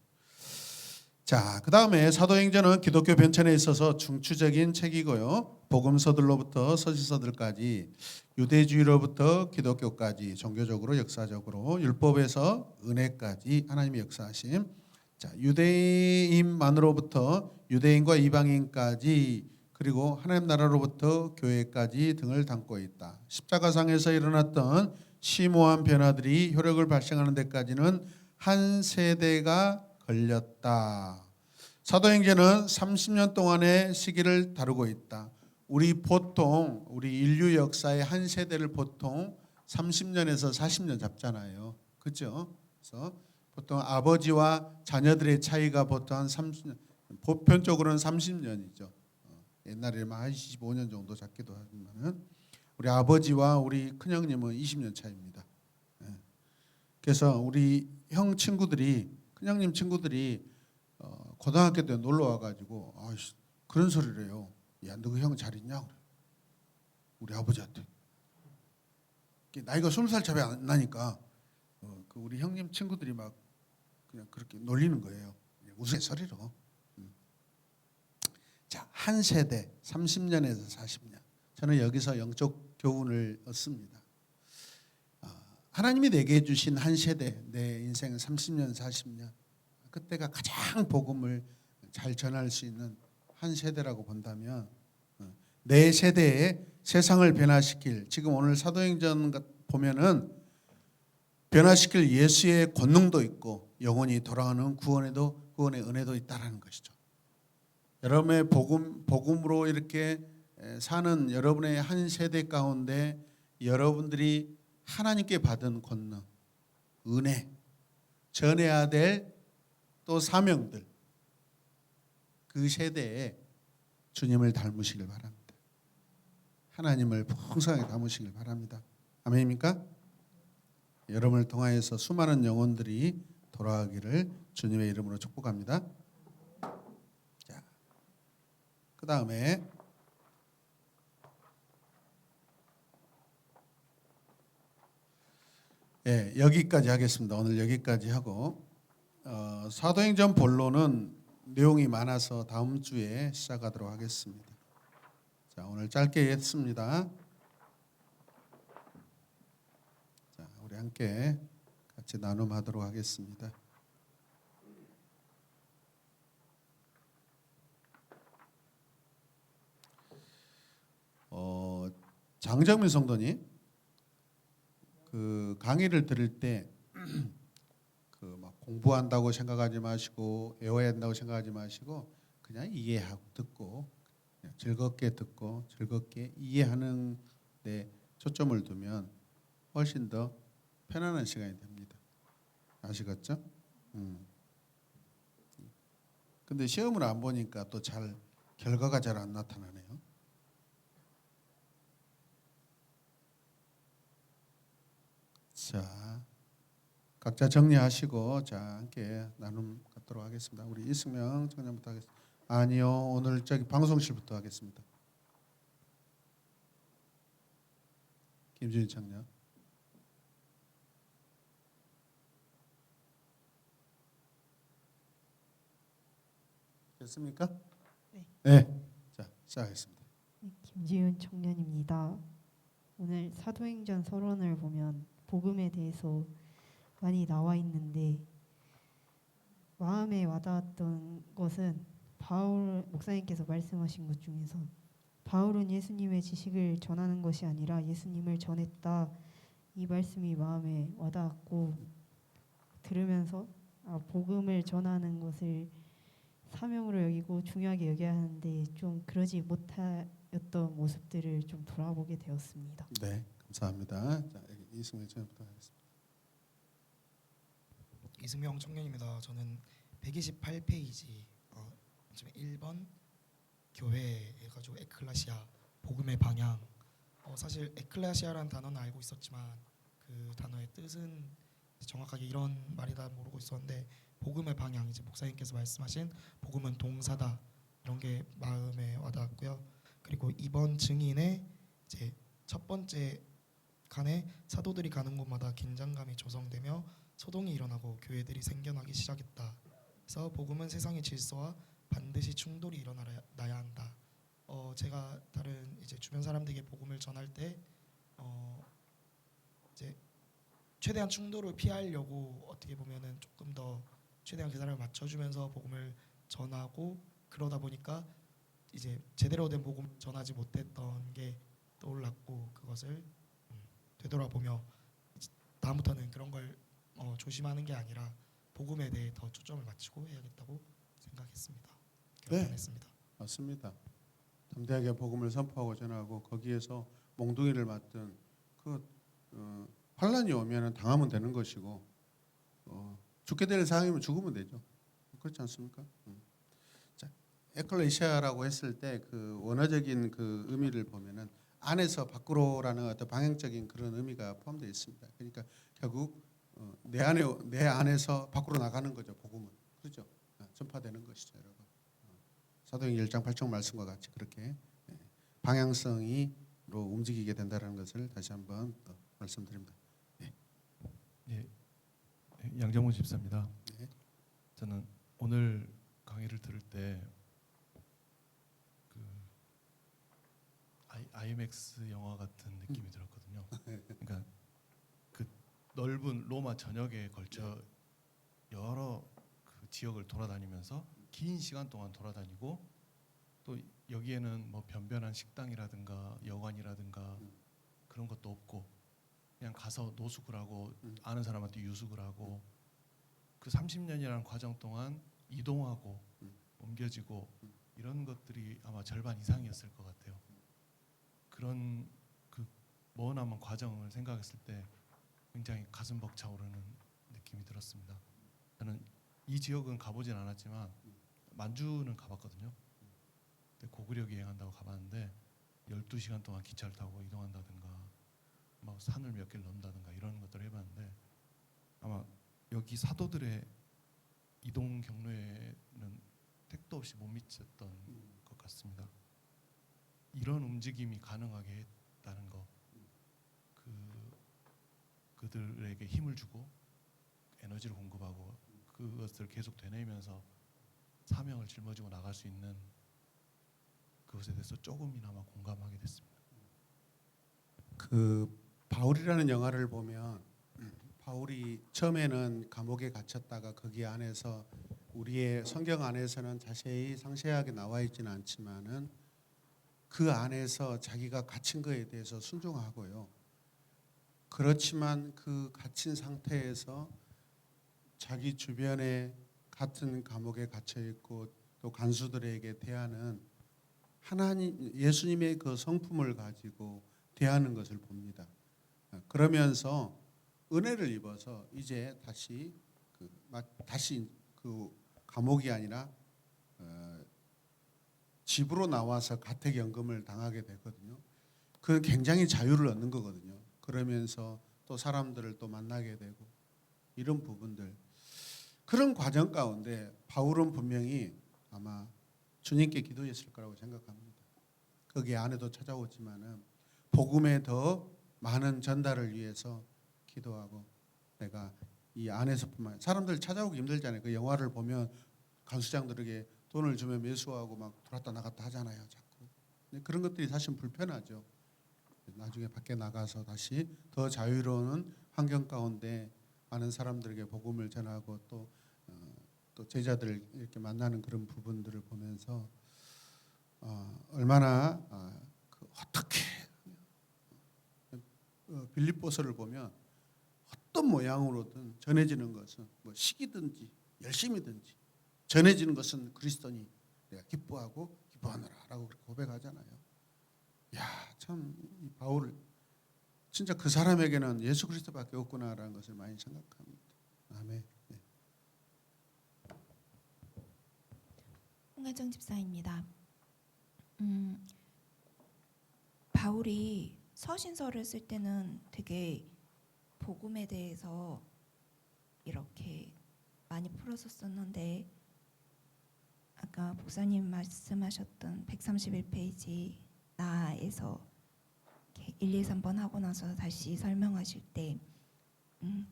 자, 그 다음에 사도행전은 기독교 변천에 있어서 중추적인 책이고요. 복음서들로부터 서신서들까지 유대주의로부터 기독교까지 종교적으로 역사적으로 율법에서 은혜까지 하나님의 역사하심. 자, 유대인만으로부터 유대인과 이방인까지 그리고 하나님 나라로부터 교회까지 등을 담고 있다. 십자가상에서 일어났던 심오한 변화들이 효력을 발생하는 데까지는 한 세대가 걸렸다. 사도행전은 30년 동안의 시기를 다루고 있다. 우리 인류 역사의 한 세대를 보통 30년에서 40년 잡잖아요. 그렇죠? 그래서 보통 아버지와 자녀들의 차이가 보통 한 30년, 보편적으로는 30년이죠. 옛날에는 한 25년 정도 잡기도 하지만은 우리 아버지와 우리 큰형님은 20년 차입니다. 그래서 우리 형 친구들이, 큰형님 친구들이 고등학교 때 놀러 와가지고 그런 소리를 해요. 야, 너 그 형 잘 있냐? 그래. 우리 아버지한테. 나이가 20살 차이 안 나니까 그 우리 형님 친구들이 막 그냥 그렇게 놀리는 거예요. 우스갯소리로. 자, 한 세대 30년에서 40년. 저는 여기서 영적 교훈을 얻습니다. 하나님이 내게 주신 한 세대, 내 인생 30년, 40년. 그때가 가장 복음을 잘 전할 수 있는 한 세대라고 본다면 내 세대에 세상을 변화시킬, 지금 오늘 사도행전 보면은 변화시킬 예수의 권능도 있고 영원히 돌아오는 구원의 은혜도 있다라는 것이죠. 여러분의 복음으로 이렇게 사는 여러분의 한 세대 가운데 여러분들이 하나님께 받은 권능, 은혜, 전해야 될 또 사명들, 그 세대에 주님을 닮으시길 바랍니다. 하나님을 풍성하게 닮으시길 바랍니다. 아멘입니까? 여러분을 통하여서 수많은 영혼들이 돌아가기를 주님의 이름으로 축복합니다. 자, 그 다음에 여기까지 하겠습니다. 오늘 여기까지 하고 사도행전 본론은 내용이 많아서 다음 주에 시작하도록 하겠습니다. 자, 오늘 짧게 했습니다. 자, 우리 함께 같이 나눔하도록 하겠습니다. 장정민 성도님, 그 강의를 들을 때 그 막 공부한다고 생각하지 마시고 외워야 한다고 생각하지 마시고 그냥 이해하고 듣고 그냥 즐겁게 듣고 즐겁게 이해하는 데 초점을 두면 훨씬 더 편안한 시간이 됩니다. 아시겠죠? 근데 시험을 안 보니까 또 결과가 잘 안 나타나네요. 자, 각자 정리하시고 자 함께 나눔 갖도록 하겠습니다. 우리 이승명 청년부터 하겠습니다. 아니요, 오늘 저기 방송실부터 하겠습니다. 김준희 청년. 됐습니까? 네. 네. 자, 시작하겠습니다. 네, 김지윤 청년입니다. 오늘 사도행전 서론을 보면 복음에 대해서 많이 나와 있는데 마음에 와닿았던 것은 바울 목사님께서 말씀하신 것 중에서 바울은 예수님의 지식을 전하는 것이 아니라 예수님을 전했다. 이 말씀이 마음에 와닿았고 들으면서 복음을 전하는 것을 사명으로 여기고 중요하게 여겨야 하는데 좀 그러지 못하였던 모습들을 좀 돌아보게 되었습니다. 네, 감사합니다. 자, 이승민 전부터 하겠습니다. 이승명 청년입니다. 저는 128페이지 1번 교회 해가지고 에클레시아 복음의 방향. 사실 에클레시아라는 단어는 알고 있었지만 그 단어의 뜻은 정확하게 이런 말이다 모르고 있었는데 복음의 방향 이제 목사님께서 말씀하신 복음은 동사다 이런 게 마음에 와닿았고요. 그리고 이번 증인의 이제 첫 번째 칸에 사도들이 가는 곳마다 긴장감이 조성되며 소동이 일어나고 교회들이 생겨나기 시작했다. 그래서 복음은 세상의 질서와 반드시 충돌이 일어나야 한다. 제가 다른 이제 주변 사람들에게 복음을 전할 때 이제 최대한 충돌을 피하려고 어떻게 보면은 조금 더 최대한 그 사람을 맞춰주면서 복음을 전하고 그러다 보니까 이제 제대로 된 복음 전하지 못했던 게 떠올랐고 그것을 되돌아보며 다음부터는 그런 걸 조심하는 게 아니라 복음에 대해 더 초점을 맞추고 해야겠다고 생각했습니다. 결단했습니다. 맞습니다. 담대하게 복음을 선포하고 전하고 거기에서 몽둥이를 맞든 그 환란이 오면은 당하면 되는 것이고 죽게 될 상황이면 죽으면 되죠. 그렇지 않습니까? 자, 에클레시아라고 했을 때 그 원어적인 그 의미를 보면은 안에서 밖으로라는 어떤 방향적인 그런 의미가 포함되어 있습니다. 그러니까 결국 내 안에서 밖으로 나가는 거죠. 복음은 그렇죠. 전파되는 것이죠, 여러분. 사도행 1장 8절 말씀과 같이 그렇게 방향성이로 움직이게 된다는 것을 다시 한번 말씀드립니다. 예, 양정훈 집사입니다. 네. 저는 오늘 강의를 들을 때 그 IMAX 영화 같은 느낌이 들었거든요. 그러니까 그 넓은 로마 전역에 걸쳐 여러 그 지역을 돌아다니면서 긴 시간 동안 돌아다니고 또 여기에는 뭐 변변한 식당이라든가 여관이라든가 그런 것도 없고 그냥 가서 노숙을 하고 아는 사람한테 유숙을 하고 그 30년이라는 과정 동안 이동하고 옮겨지고 이런 것들이 아마 절반 이상이었을 것 같아요. 그런 그 머나먼 과정을 생각했을 때 굉장히 가슴 벅차오르는 느낌이 들었습니다. 저는 이 지역은 가보진 않았지만 만주는 가봤거든요. 근데 고구려 여행한다고 가봤는데 12시간 동안 기차를 타고 이동한다든가 뭐 산을 몇 개를 넘는다든가 이런 것들을 해봤는데 아마 여기 사도들의 이동 경로에는 택도 없이 못 미쳤던 것 같습니다. 이런 움직임이 가능하게 했다는 거, 그들에게 힘을 주고 에너지를 공급하고 그것을 계속 되뇌면서 사명을 짊어지고 나갈 수 있는 그것에 대해서 조금이나마 공감하게 됐습니다. 그 바울이라는 영화를 보면 바울이 처음에는 감옥에 갇혔다가 거기 안에서 우리의 성경 안에서는 자세히 상세하게 나와 있지는 않지만은 그 안에서 자기가 갇힌 거에 대해서 순종하고요. 그렇지만 그 갇힌 상태에서 자기 주변에 같은 감옥에 갇혀 있고 또 간수들에게 대하는 하나님 예수님의 그 성품을 가지고 대하는 것을 봅니다. 그러면서 은혜를 입어서 이제 다시 그 감옥이 아니라 집으로 나와서 가택연금을 당하게 되거든요. 그 굉장히 자유를 얻는 거거든요. 그러면서 또 사람들을 또 만나게 되고 이런 부분들 그런 과정 가운데 바울은 분명히 아마 주님께 기도했을 거라고 생각합니다. 거기 안에도 찾아오지만은 복음의 더 많은 전달을 위해서 기도하고 내가 이 안에서뿐만 사람들 찾아오기 힘들잖아요. 그 영화를 보면 간수장들에게 돈을 주면 매수하고 막 들어왔다 나갔다 하잖아요. 자꾸. 근데 그런 것들이 사실 불편하죠. 나중에 밖에 나가서 다시 더 자유로운 환경 가운데 많은 사람들에게 복음을 전하고 또 또 제자들 이렇게 만나는 그런 부분들을 보면서 얼마나 어떻게 빌립보서를 보면 어떤 모양으로든 전해지는 것은 뭐 시기든지 열심이든지 전해지는 것은 그리스도니 내가 기뻐하고 기뻐하노라라고 그렇게 고백하잖아요. 야, 참 이 바울 진짜 그 사람에게는 예수 그리스도밖에 없구나라는 것을 많이 생각합니다. 아멘. 네. 홍가정 집사입니다. 바울이 서신서를 쓸 때는 되게 복음에 대해서 이렇게 많이 풀어서 썼는데 아까 목사님 말씀하셨던 131페이지 나에서 1, 2, 3번 하고 나서 다시 설명하실 때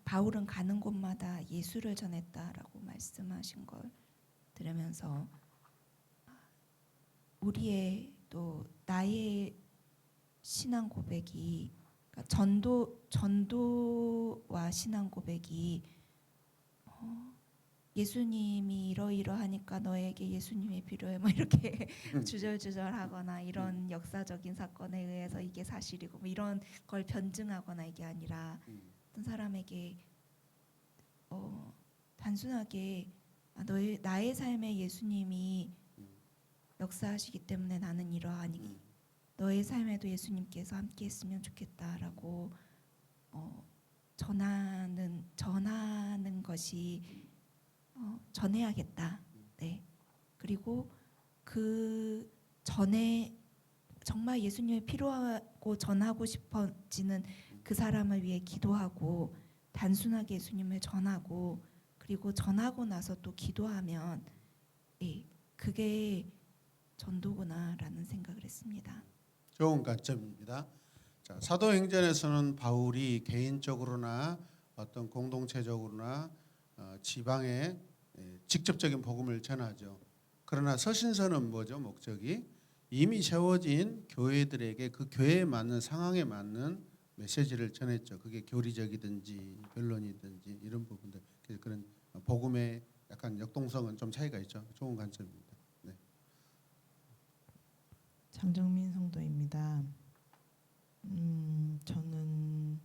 바울은 가는 곳마다 예수를 전했다라고 말씀하신 걸 들으면서 우리의 또 나의 신앙 고백이 그러니까 전도와 신앙 고백이 예수님이 이러이러하니까 너에게 예수님이 필요해 뭐 이렇게 주절주절하거나 이런 역사적인 사건에 의해서 이게 사실이고 뭐 이런 걸 변증하거나 이게 아니라 어떤 사람에게 단순하게 나의 삶에 예수님이 역사하시기 때문에 나는 이러하니 너의 삶에도 예수님께서 함께했으면 좋겠다라고 전하는 것이 전해야겠다. 네. 그리고 그 전에 정말 예수님이 필요하고 전하고 싶어지는 그 사람을 위해 기도하고 단순하게 예수님을 전하고 그리고 전하고 나서 또 기도하면 그게 전도구나라는 생각을 했습니다. 좋은 관점입니다. 자, 사도행전에서는 바울이 개인적으로나 어떤 공동체적으로나 지방에 직접적인 복음을 전하죠. 그러나 서신서는 뭐죠? 목적이 이미 세워진 교회들에게 그 교회에 맞는 상황에 맞는 메시지를 전했죠. 그게 교리적이든지 변론이든지 이런 부분들. 그래서 그런 복음의 약간 역동성은 좀 차이가 있죠. 좋은 관점입니다. 네. 장정민 성도입니다. 저는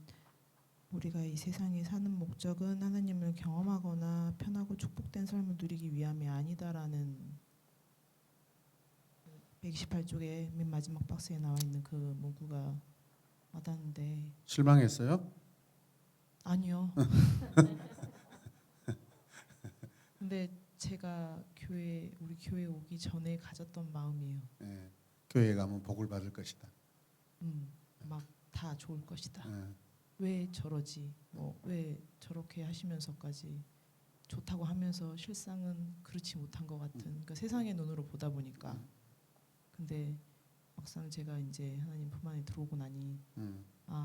우리가 이 세상에 사는 목적은 하나님을 경험하거나 편하고 축복된 삶을 누리기 위함이 아니다라는 128쪽의 맨 마지막 박스에 나와 있는 그 문구가 와닿는데 실망했어요? 아니요. 근데 제가 우리 교회 오기 전에 가졌던 마음이에요. 네. 교회에 가면 복을 받을 것이다. 막 다 좋을 것이다. 네. 왜 저러지? 왜 저렇게 하시면서까지 좋다고 하면서 실상은 그렇지 못한 것 같은 그러니까 세상의 눈으로 보다 보니까 근데 막상 제가 이제 하나님 품 안에 들어오고 나니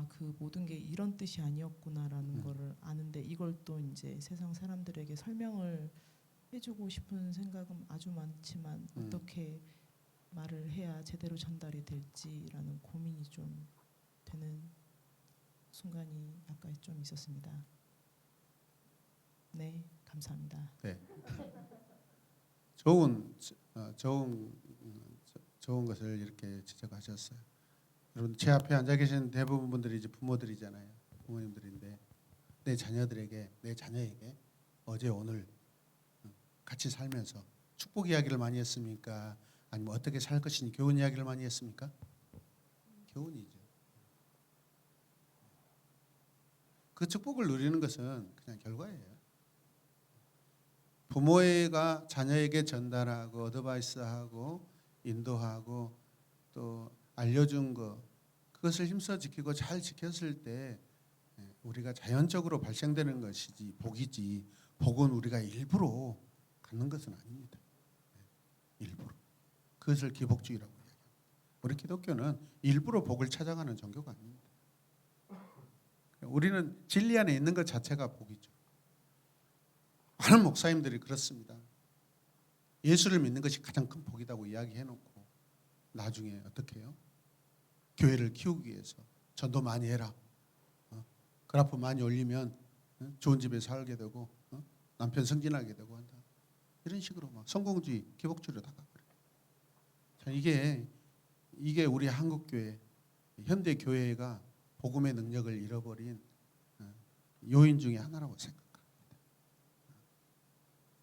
그 모든 게 이런 뜻이 아니었구나라는 거를 아는데 이걸 또 이제 세상 사람들에게 설명을 해주고 싶은 생각은 아주 많지만 어떻게 말을 해야 제대로 전달이 될지라는 고민이 좀 되는 순간이 아까 좀 있었습니다. 네, 감사합니다. 네. 좋은 것을 이렇게 지적하셨어요. 여러분 제 앞에 앉아 계신 대부분 분들이 이제 부모들이잖아요. 부모님들인데 내 자녀에게 어제 오늘 같이 살면서 축복 이야기를 많이 했습니까? 아니면 어떻게 살 것이니 교훈 이야기를 많이 했습니까? 교훈이죠. 그 축복을 누리는 것은 그냥 결과예요. 부모가 자녀에게 전달하고 어드바이스하고 인도하고 또 알려준 것 그것을 힘써 지키고 잘 지켰을 때 우리가 자연적으로 발생되는 것이지 복이지 복은 우리가 일부러 갖는 것은 아닙니다. 일부러 그것을 기복주의라고 이야기합니다. 우리 기독교는 일부러 복을 찾아가는 종교가 아닙니다. 우리는 진리 안에 있는 것 자체가 복이죠. 많은 목사님들이 그렇습니다. 예수를 믿는 것이 가장 큰 복이라고 이야기해놓고 나중에 어떻게 해요? 교회를 키우기 위해서 전도 많이 해라. 그래프 많이 올리면 좋은 집에 살게 되고 남편 승진하게 되고 한다. 이런 식으로 막 성공주의, 기복주의로 다가버려. 자, 이게 우리 한국 교회, 현대 교회가 복음의 능력을 잃어버린 요인 중에 하나라고 생각합니다.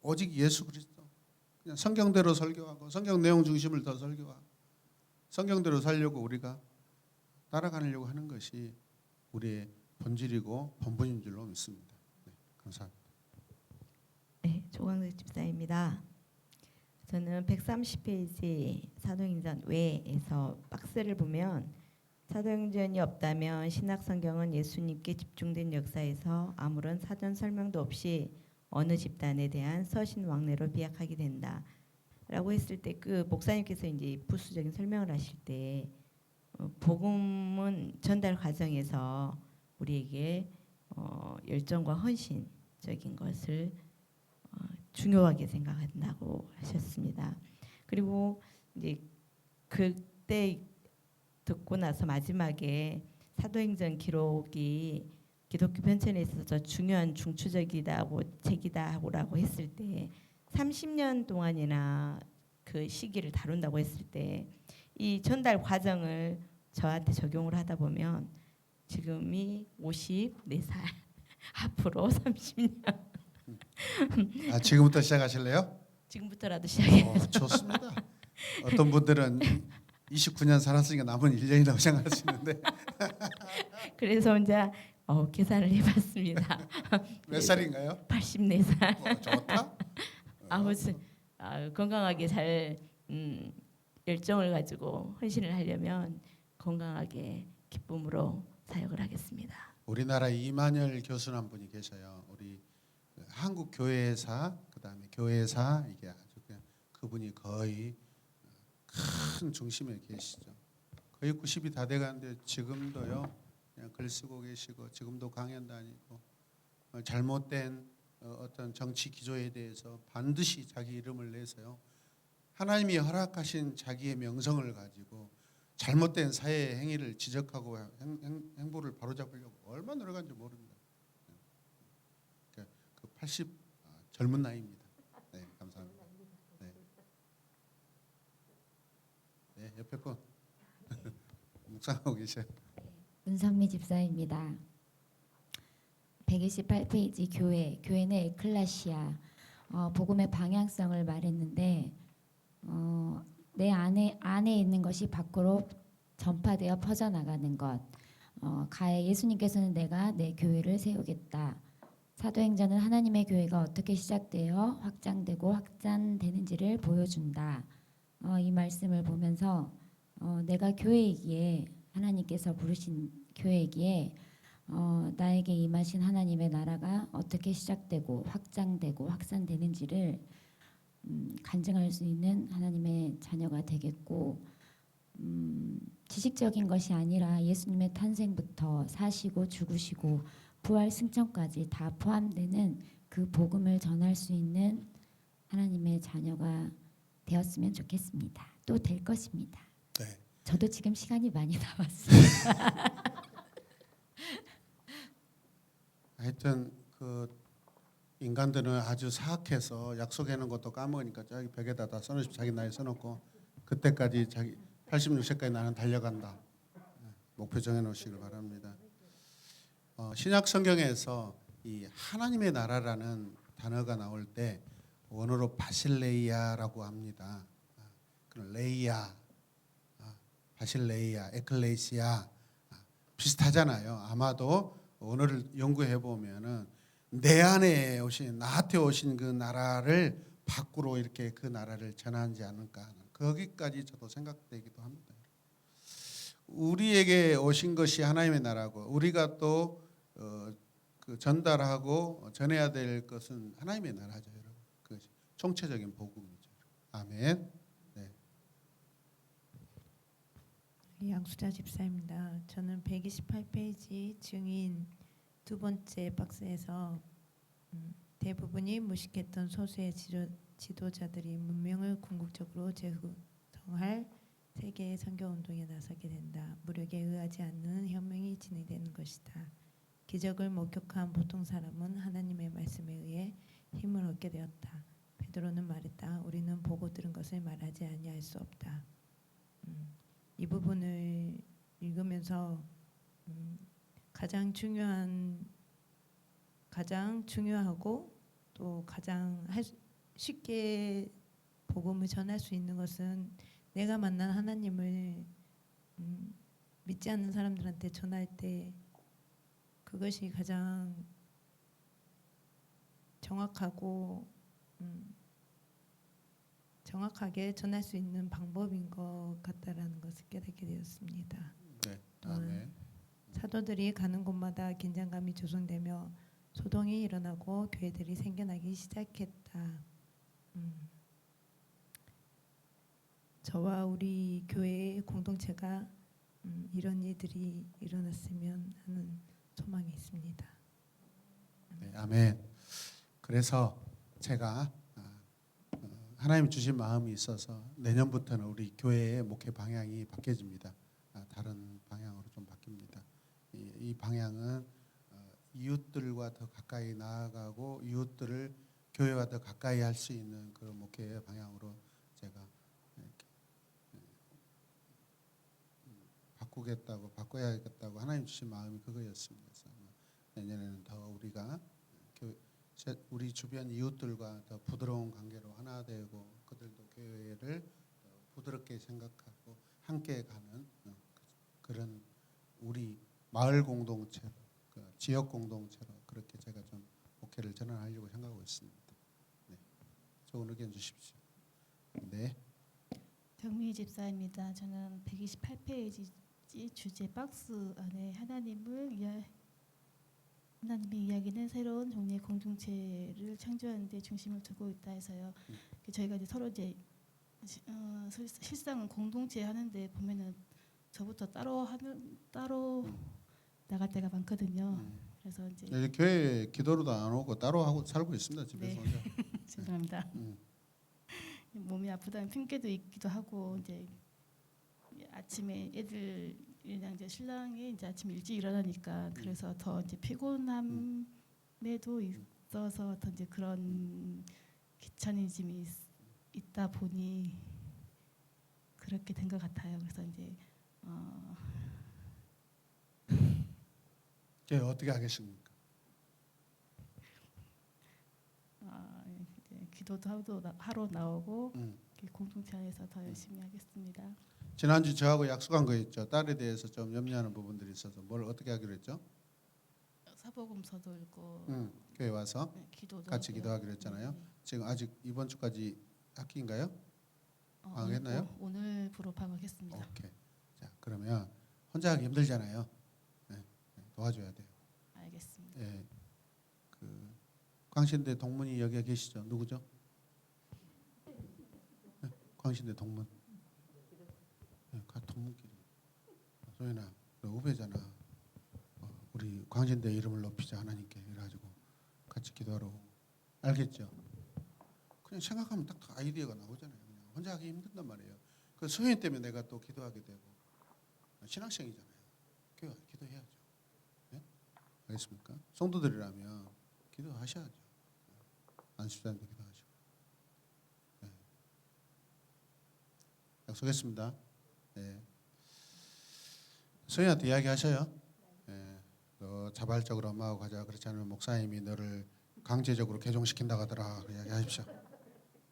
오직 예수 그리스도, 그냥 성경대로 설교하고 성경 내용 중심을 더 설교하고 성경대로 살려고 우리가 따라가려고 하는 것이 우리의 본질이고 본분인 줄로 믿습니다. 네, 감사합니다. 네, 조광석 집사입니다. 저는 130페이지 사도행전 외에서 박스를 보면 사도행전이 없다면 신약성경은 예수님께 집중된 역사에서 아무런 사전 설명도 없이 어느 집단에 대한 서신왕래로 비약하게 된다라고 했을 때 그 목사님께서 이제 부수적인 설명을 하실 때 복음은 전달 과정에서 우리에게 열정과 헌신적인 것을 중요하게 생각한다고 하셨습니다. 그리고 이제 그때 듣고 나서 마지막에 사도행전 기록이 기독교 편찬에 있어서 중요한 중추적이다고 책이다라고 했을 때 30년 동안이나 그 시기를 다룬다고 했을 때 이 전달 과정을 저한테 적용을 하다 보면 지금이 54살 앞으로 30년 지금부터 시작하실래요? 지금부터라도 시작해. 좋습니다. 어떤 분들은 29년 살았으니까 남은 1년이라고 생각하시는데 그래서 혼자 계산을 해봤습니다. 몇 살인가요? 84살. 좋다. 아무튼 건강하게 잘 열정을 가지고 헌신을 하려면 건강하게 기쁨으로 사역을 하겠습니다. 우리나라 이만열 교수는 한 분이 계셔요. 우리 한국 교회사 그다음에 교회사 이게 아주 그냥 그분이 거의 큰 중심에 계시죠. 거의 90이 다 돼가는데 지금도요 그냥 글 쓰고 계시고 지금도 강연 다니고 잘못된 어떤 정치 기조에 대해서 반드시 자기 이름을 내서요 하나님이 허락하신 자기의 명성을 가지고 잘못된 사회 행위를 지적하고 행보를 바로잡으려고 얼마나 노력한지 모릅니다. 그 80 젊은 나이입니다. 네, 감사합니다. 네, 네 옆에 분 묵상하고 계셔요. 문선미 집사입니다. 128페이지 교회는 에클레시아 복음의 방향성을 말했는데 내 안에 있는 것이 밖으로 전파되어 퍼져나가는 것. 가에 예수님께서는 내가 내 교회를 세우겠다. 사도행전은 하나님의 교회가 어떻게 시작되어 확장되고 확산되는지를 보여준다. 이 말씀을 보면서 내가 교회이기에 하나님께서 부르신 교회이기에 나에게 임하신 하나님의 나라가 어떻게 시작되고 확장되고 확산되는지를 간증할 수 있는 하나님의 자녀가 되겠고 지식적인 것이 아니라 예수님의 탄생부터 사시고 죽으시고 부활 승천까지 다 포함되는 그 복음을 전할 수 있는 하나님의 자녀가 되었으면 좋겠습니다. 또 될 것입니다. 네. 저도 지금 시간이 많이 남았습니다. 하여튼 그 인간들은 아주 사악해서 약속해 놓은 것도 까먹으니까 저기 벽에다 다 써놓으시고 자기 나이 써놓고 그때까지 자기 86세까지 나는 달려간다. 목표 정해 놓으시길 바랍니다. 신약 성경에서 이 하나님의 나라라는 단어가 나올 때 원어로 바실레이아라고 합니다. 레이아, 바실레이아, 에클레시아 비슷하잖아요. 아마도 언어를 연구해 보면은 내 안에 오신 나한테 오신 그 나라를 밖으로 이렇게 그 나라를 전하지 않을까 하는 거기까지 저도 생각되기도 합니다. 우리에게 오신 것이 하나님의 나라고 우리가 또 그 전달하고 전해야 될 것은 하나님의 나라죠, 여러분. 그것이 총체적인 복음이죠. 아멘. 네. 양수자 집사입니다. 저는 128페이지 증인 두 번째 박스에서 대부분이 무식했던 소수의 지도자들이 문명을 궁극적으로 재구성할 세계의 선교운동에 나서게 된다. 무력에 의하지 않는 혁명이 진행되는 것이다. 기적을 목격한 보통 사람은 하나님의 말씀에 의해 힘을 얻게 되었다. 베드로는 말했다. 우리는 보고 들은 것을 말하지 아니할 수 없다. 이 부분을 읽으면서 가장 중요하고 또 가장 쉽게 복음을 전할 수 있는 것은 내가 만난 하나님을 믿지 않는 사람들한테 전할 때 그것이 가장 정확하게 전할 수 있는 방법인 것 같다라는 것을 깨닫게 되었습니다. 네. 아멘. 사도들이 가는 곳마다 긴장감이 조성되며 소동이 일어나고 교회들이 생겨나기 시작했다. 저와 우리 교회의 공동체가 이런 일들이 일어났으면 하는 소망이 있습니다. 네, 아멘. 그래서 제가 하나님 주신 마음이 있어서 내년부터는 우리 교회의 목회 방향이 바뀌어집니다. 다른 방향으로 좀 바뀝니다. 이 방향은 이웃들과 더 가까이 나아가고 이웃들을 교회와 더 가까이 할 수 있는 그런 목회의 방향으로 제가 이렇게 바꿔야겠다고 하나님 주신 마음이 그거였습니다. 그래서 내년에는 더 우리가 우리 주변 이웃들과 더 부드러운 관계로 하나 되고 그들도 교회를 더 부드럽게 생각하고 함께 가는 그런 우리 마을 공동체로 지역 공동체로 그렇게 제가 좀 목회를 전환하려고 생각하고 있습니다. 네, 좋은 의견 주십시오. 네. 정미 집사입니다. 저는 128페이지 주제 박스 안에 하나님의 이야기는 새로운 종류의 공동체를 창조하는 데 중심을 두고 있다 해서요. 저희가 이제 서로 이제 실상은 공동체 하는데 보면은 저부터 따로 나갈 때가 많거든요. 그래서 이제 여기 교회 기도로도 안 오고 따로 하고 살고 있습니다. 집에서 혼자. 죄송합니다. 몸이 아프다는 핑계도 있기도 하고 이제 아침에 애들이랑 이제 신랑이 이제 아침 일찍 일어나니까 그래서 더 이제 피곤함에도 있어서 더 이제 그런 귀차니즘이 있다 보니 그렇게 된 것 같아요. 그래서 이제 이제 어떻게 하겠습니까? 이제 기도도 하러 나오고 공동체 안에서 더 열심히 하겠습니다. 지난주 저하고 약속한 거 있죠. 딸에 대해서 좀 염려하는 부분들이 있어서 뭘 어떻게 하기로 했죠? 사복음서도 읽고 교회 와서 기도도 같이 하고요. 기도하기로 했잖아요. 네. 지금 아직 이번 주까지 학기인가요? 방학했나요? 오늘부로 방학했습니다. 오케이. 자, 그러면 혼자 하기 힘들잖아요. 네, 도와줘야 돼요. 알겠습니다. 예, 그 광신대 동문이 여기 계시죠? 누구죠? 네, 광신대 동문. 네, 동문끼리. 소연아, 너 후배잖아. 우리 광신대 이름을 높이자 하나님께 이래가지고 같이 기도하러 알겠죠? 그냥 생각하면 딱 아이디어가 나오잖아요. 그냥 혼자 하기 힘든단 말이에요. 그 소연 때문에 내가 또 기도하게 되고 신학생이잖아요. 교회 기도해야죠. 네? 알겠습니까? 성도들이라면 기도하셔야죠. 안수자님도 기도하시고. 네. 약속했습니다. 네. 소연한테 이야기하셔요. 네. 너 자발적으로 엄마하고 가자. 그렇지 않으면 목사님이 너를 강제적으로 개종시킨다고 하더라. 이야기하십시오.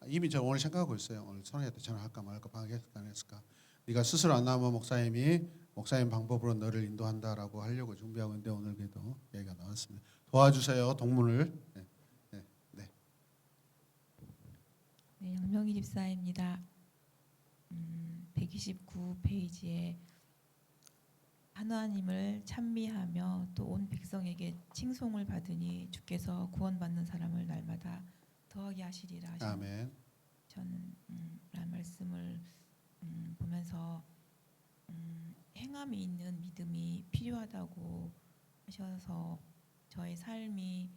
이미 저 오늘 생각하고 있어요. 오늘 소연한테 전화할까 말까 방학했을까 안 했을까. 네가 스스로 안 나오면 목사님이 목사님 방법으로 너를 인도한다라고 하려고 준비하고 있는데 오늘 그래도 얘기가 나왔습니다. 도와주세요. 동문을. 네. 네. 네. 네, 영명희 집사입니다. 129페이지에 하나님을 찬미하며 또 온 백성에게 칭송을 받으니 주께서 구원받는 사람을 날마다 더하게 하시리라 하시는 아멘. 저는 라는 말씀을 보면서 행함이 있는 믿음이 필요하다고 하셔서 저의 삶이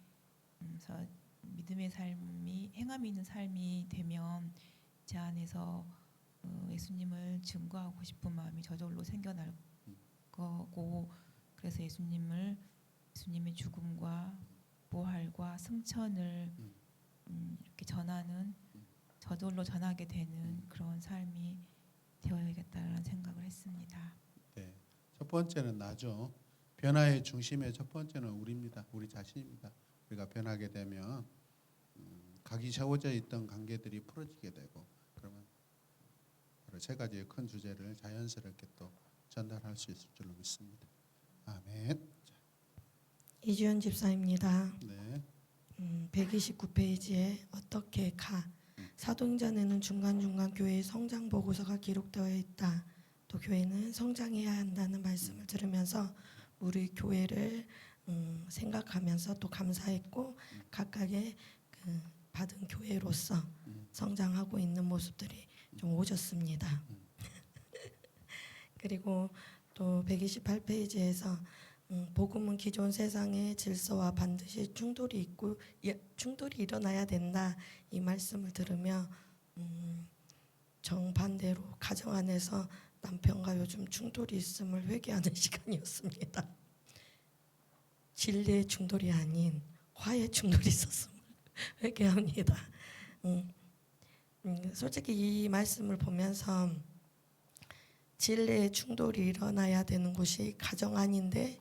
믿음의 삶이 행함이 있는 삶이 되면 제 안에서 예수님을 증거하고 싶은 마음이 저절로 생겨날 거고 그래서 예수님의 죽음과 부활과 승천을 이렇게 전하는 저절로 전하게 되는 그런 삶이 되어야겠다라는 생각을 했습니다. 네. 첫 번째는 나죠. 변화의 중심의 첫 번째는 우리입니다. 우리 자신입니다. 우리가 변하게 되면 각이 세워져 있던 관계들이 풀어지게 되고 그러면 바로 세 가지의 큰 주제를 자연스럽게 또 전달할 수 있을 줄로 믿습니다. 아멘. 이주연 집사입니다. 네. 129페이지에 어떻게 가 사도행전에는 중간중간 교회의 성장 보고서가 기록되어 있다. 또 교회는 성장해야 한다는 말씀을 들으면서 우리 교회를 생각하면서 또 감사했고 각각의 그 받은 교회로서 성장하고 있는 모습들이 좀 오졌습니다. 그리고 또 128페이지에서 복음은 기존 세상의 질서와 반드시 충돌이 일어나야 된다 이 말씀을 들으며 정반대로 가정 안에서 남편과 요즘 충돌이 있음을 회개하는 시간이었습니다. 진리의 충돌이 아닌 화의 충돌이 있었음을 회개합니다. 솔직히 이 말씀을 보면서 진리의 충돌이 일어나야 되는 곳이 가정 안인데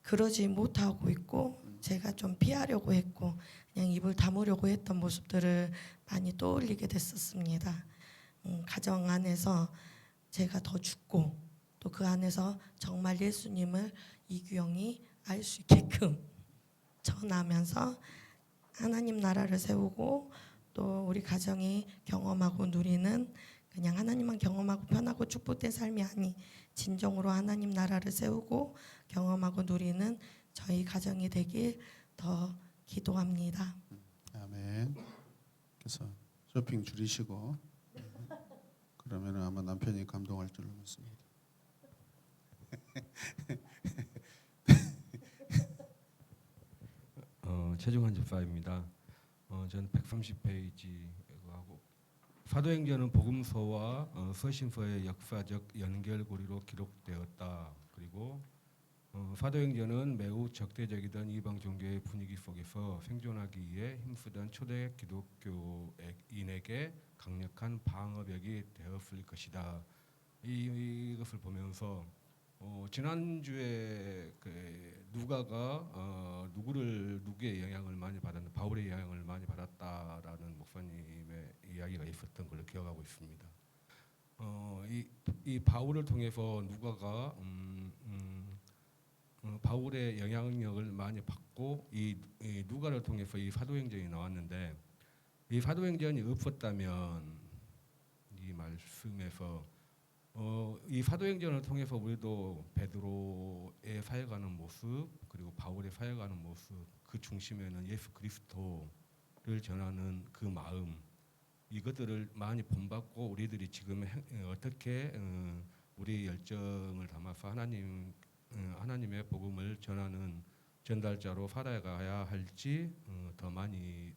그러지 못하고 있고 제가 좀 피하려고 했고 그냥 입을 다무려고 했던 모습들을 많이 떠올리게 됐었습니다. 가정 안에서 제가 더 죽고 또 그 안에서 정말 예수님을 이규영이 알 수 있게끔 전하면서 하나님 나라를 세우고 또 우리 가정이 경험하고 누리는 그냥 하나님만 경험하고 편하고 축복된 삶이 아니 진정으로 하나님 나라를 세우고 경험하고 누리는 저희 가정이 되길 더 기도합니다. 아멘. 그래서 쇼핑 줄이시고 그러면 아마 남편이 감동할 줄로 믿습니다. 최종환 집사입니다. 저는 130페이지하고 사도행전은 복음서와 서신서의 역사적 연결고리로 기록되었다. 그리고 사도행전은 매우 적대적이던 이방 종교의 분위기 속에서 생존하기 위해 힘쓰던 초대 기독교인에게 강력한 방어벽이 되었을 것이다. 이것을 보면서 지난주에 그 누가가 누구의 영향을 많이 받았나 바울의 영향을 많이 받았다라는 목사님의 이야기가 있었던 걸로 기억하고 있습니다. 이 바울을 통해서 누가가 바울의 영향력을 많이 받고 이 누가를 통해서 이 사도행전이 나왔는데 이 사도행전이 없었다면 이 말씀에서 이 사도행전을 통해서 우리도 베드로의 사역하는 모습 그리고 바울의 사역하는 모습 그 중심에는 예수 그리스도를 전하는 그 마음 이것들을 많이 본받고 우리들이 지금 어떻게 우리의 열정을 담아서 하나님의 복음을 전하는 전달자로 살아가야 할지 더 많이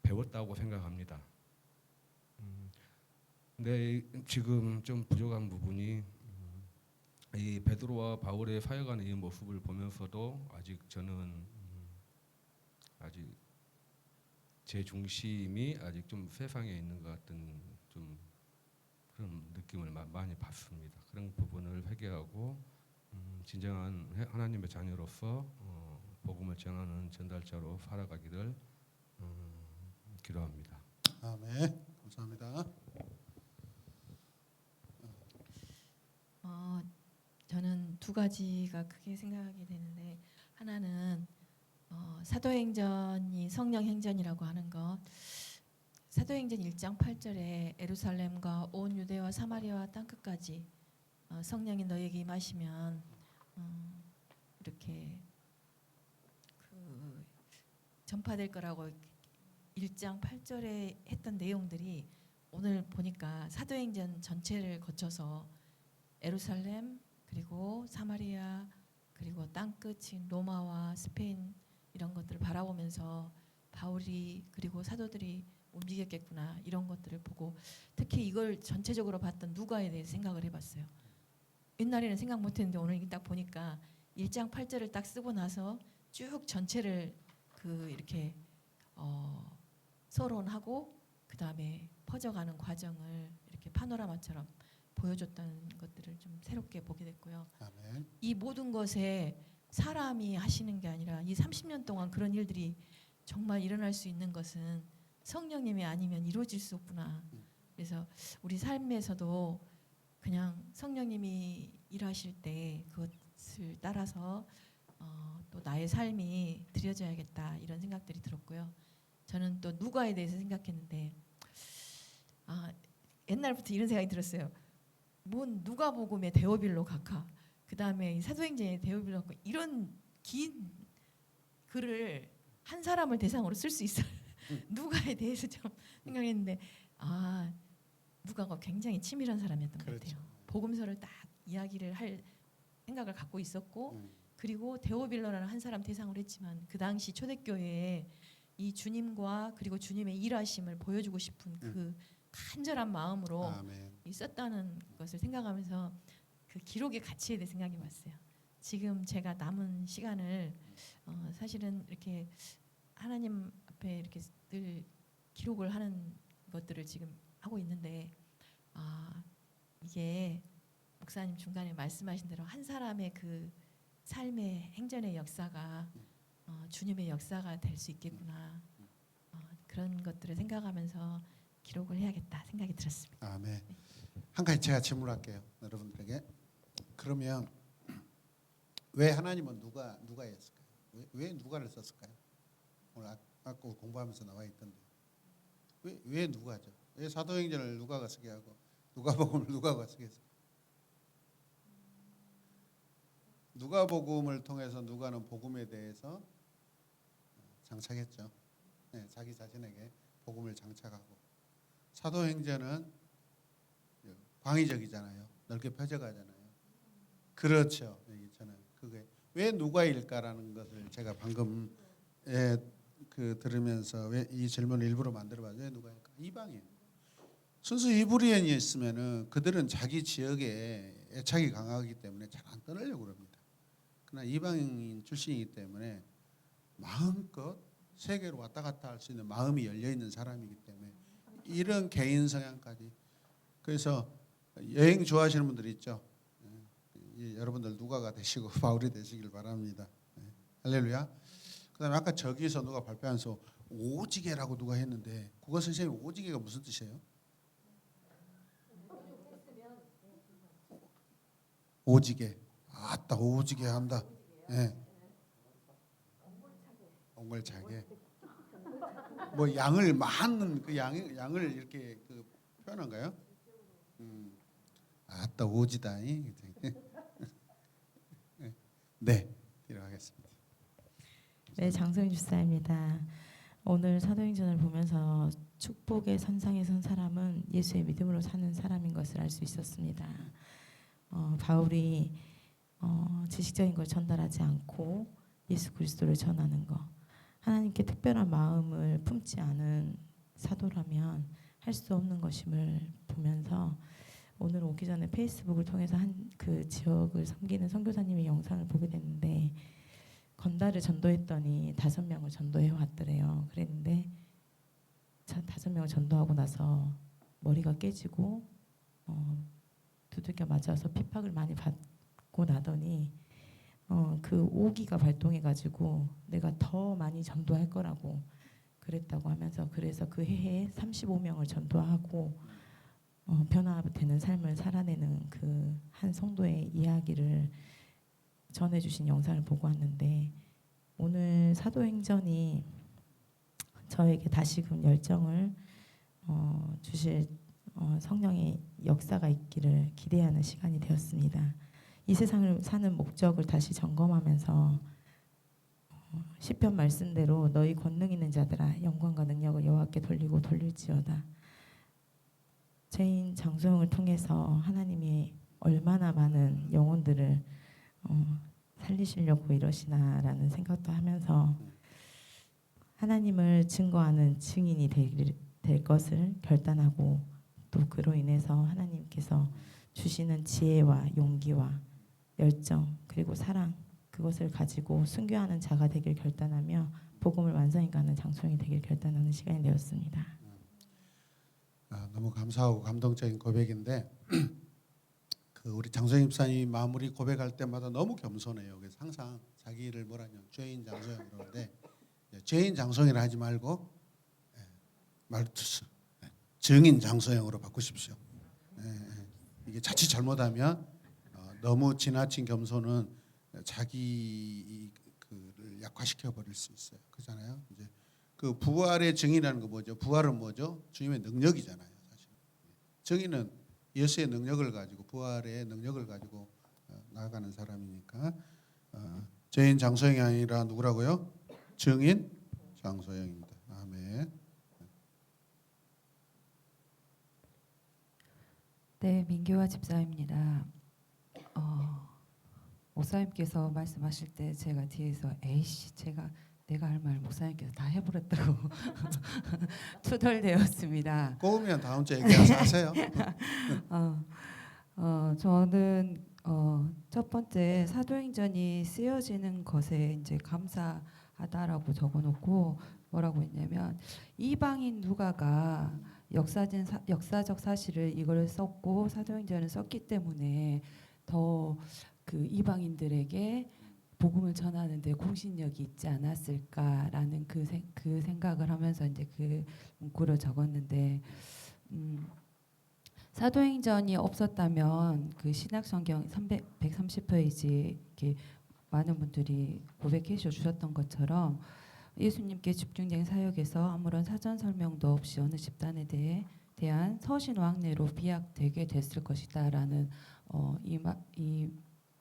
배웠다고 생각합니다. 근데 지금 좀 부족한 부분이 이 베드로와 바울의 사역하는 이 모습을 보면서도 아직 저는 아직 제 중심이 아직 좀 세상에 있는 것 같은 좀 그런 느낌을 많이 받습니다. 그런 부분을 회개하고 진정한 하나님의 자녀로서 복음을 전하는 전달자로 살아가기를 기도합니다. 아멘. 감사합니다. 저는 두 가지가 크게 생각이 되는데 하나는 사도행전이 성령행전이라고 하는 것 사도행전 1장 8절에 예루살렘과 온 유대와 사마리아와 땅끝까지 성령이 너에게 임하시면 이렇게 그 전파될 거라고 1장 8절에 했던 내용들이 오늘 보니까 사도행전 전체를 거쳐서 예루살렘 그리고 사마리아 그리고 땅끝인 로마와 스페인 이런 것들을 바라보면서 바울이 그리고 사도들이 움직였겠구나 이런 것들을 보고 특히 이걸 전체적으로 봤던 누가에 대해서 생각을 해봤어요. 옛날에는 생각 못했는데 오늘 딱 보니까 1장 8절을 딱 쓰고 나서 쭉 전체를 그 이렇게 서론하고 그 다음에 퍼져가는 과정을 이렇게 파노라마처럼 보여줬다는 것들을 좀 새롭게 보게 됐고요. 아멘. 이 모든 것에 사람이 하시는 게 아니라 이 30년 동안 그런 일들이 정말 일어날 수 있는 것은 성령님이 아니면 이루어질 수 없구나. 그래서 우리 삶에서도 그냥 성령님이 일하실 때 그것을 따라서 또 나의 삶이 드려져야겠다 이런 생각들이 들었고요. 저는 또 누가에 대해서 생각했는데 옛날부터 이런 생각이 들었어요. 뭔 누가복음의 데오빌로 각하, 그 다음에 사도행전의 데오빌로 각하 이런 긴 글을 한 사람을 대상으로 쓸 수 있어요. 누가에 대해서 좀 생각했는데 누가가 굉장히 치밀한 사람이었던 것 같아요. 복음서를 딱 이야기를 할 생각을 갖고 있었고 그리고 데오빌로라는 한 사람 대상으로 했지만 그 당시 초대교회에 이 주님과 그리고 주님의 일하심을 보여주고 싶은 그 간절한 마음으로 있었다는 것을 생각하면서 그 기록의 가치에 대해 생각이 왔어요. 지금 제가 남은 시간을 사실은 이렇게 하나님 앞에 이렇게 늘 기록을 하는 것들을 지금 하고 있는데 이게 목사님 중간에 말씀하신 대로 한 사람의 그 삶의 행전의 역사가 주님의 역사가 될 수 있겠구나. 그런 것들을 생각하면서 기록을 해야겠다 생각이 들었습니다. 아멘. 한 가지 제가 질문할게요, 여러분들에게. 그러면 왜 하나님은 누가였을까요? 왜 누가를 썼을까요? 오늘 아까 공부하면서 나와 있던데 왜 누가죠? 왜 사도행전을 누가가 쓰게 하고 누가복음을 누가가 쓰게 했어요? 누가복음을 통해서 누가는 복음에 대해서 장착했죠. 네, 자기 자신에게 복음을 장착하고 사도행전은 광의적이잖아요. 넓게 펴져가잖아요. 그렇죠. 저는 그게 왜 누가일까라는 것을 제가 방금 들으면서 왜 이 질문을 일부러 만들어봤어요. 왜 누가일까? 이방인. 순수 이브리언이 있으면은 그들은 자기 지역에 애착이 강하기 때문에 잘 안 떠나려고 그럽니다. 그러나 이방인 출신이기 때문에 마음껏 세계로 왔다 갔다 할 수 있는 마음이 열려 있는 사람이기 때문에 이런 개인 성향까지. 그래서 여행 좋아하시는 분들 있죠. 여러분들 누가가 되시고 바울이 되시길 바랍니다. 할렐루야. 그다음에 아까 저기서 누가 발표하면서 오지게라고 누가 했는데 국어 선생님 오지게가 무슨 뜻이에요? 오지게. 아따 오지게 한다. 예. 옹골차게. 뭐 양을 많은 그 양을 이렇게 그 표현한가요? 아따 오지다. 네, 들어가겠습니다. 네, 장소영 집사입니다. 오늘 사도행전을 보면서 축복의 선상에 선 사람은 예수의 믿음으로 사는 사람인 것을 알 수 있었습니다. 바울이 지식적인 걸 전달하지 않고 예수 그리스도를 전하는 것, 하나님께 특별한 마음을 품지 않은 사도라면 할 수 없는 것임을 보면서 오늘 오기 전에 페이스북을 통해서 한 그 지역을 섬기는 선교사님의 영상을 보게 됐는데 건달을 전도했더니 5명을 전도해 왔더래요. 그랬는데 5명을 전도하고 나서 머리가 깨지고 두들겨 맞아서 핍박을 많이 받고 나더니 그 오기가 발동해가지고 내가 더 많이 전도할 거라고 그랬다고 하면서 그래서 그 해에 35명을 전도하고 변화되는 삶을 살아내는 그 한 성도의 이야기를 전해주신 영상을 보고 왔는데 오늘 사도행전이 저에게 다시금 열정을 주실 성령의 역사가 있기를 기대하는 시간이 되었습니다. 이 세상을 사는 목적을 다시 점검하면서 시편 말씀대로 너희 권능 있는 자들아 영광과 능력을 여호와께 돌리고 돌릴지어다. 죄인 장소영을 통해서 하나님이 얼마나 많은 영혼들을 살리시려고 이러시나라는 생각도 하면서 하나님을 증거하는 증인이 될 것을 결단하고 또 그로 인해서 하나님께서 주시는 지혜와 용기와 열정 그리고 사랑 그것을 가지고 순교하는 자가 되길 결단하며 복음을 완성히 가는 장소이 되길 결단하는 시간이 되었습니다. 너무 감사하고 감동적인 고백인데 그 우리 장소영 집사님 마무리 고백할 때마다 너무 겸손해요. 그래서 항상 자기 일을 뭐라냐 죄인 장소영 그러는데 죄인 장소영이라 하지 말고 말투스 증인 장소영으로 바꾸십시오. 이게 자칫 잘못하면 너무 지나친 겸손은 자기 그를 약화시켜 버릴 수 있어요. 그렇잖아요. 이제 그 부활의 증인이라는 거 뭐죠? 부활은 뭐죠? 주님의 능력이잖아요. 사실 증인은 예수의 능력을 가지고 부활의 능력을 가지고 나아가는 사람이니까 죄인 장소영이 아니라 누구라고요? 증인 장소영입니다. 아멘. 네, 민규화 집사입니다. 목사님께서 말씀하실 때 제가 뒤에서 에이씨 내가 할 말 목사님께서 다 해버렸다고 투덜대었습니다. 꼬우면 다음 주에 얘기하세요. 저는 첫 번째 사도행전이 쓰여지는 것에 이제 감사하다라고 적어놓고 뭐라고 했냐면 이방인 누가가 역사적 사실을 이걸 썼고 사도행전을 썼기 때문에 더 그 이방인들에게 복음을 전하는데 공신력이 있지 않았을까라는 그 생각을 하면서 이제 그 문구를 적었는데 사도행전이 없었다면 그 신약성경 130페이지 이렇게 많은 분들이 고백해 주셨던 것처럼 예수님께 집중된 사역에서 아무런 사전 설명도 없이 어느 집단에 대한 서신 왕래로 비약되게 됐을 것이다라는 이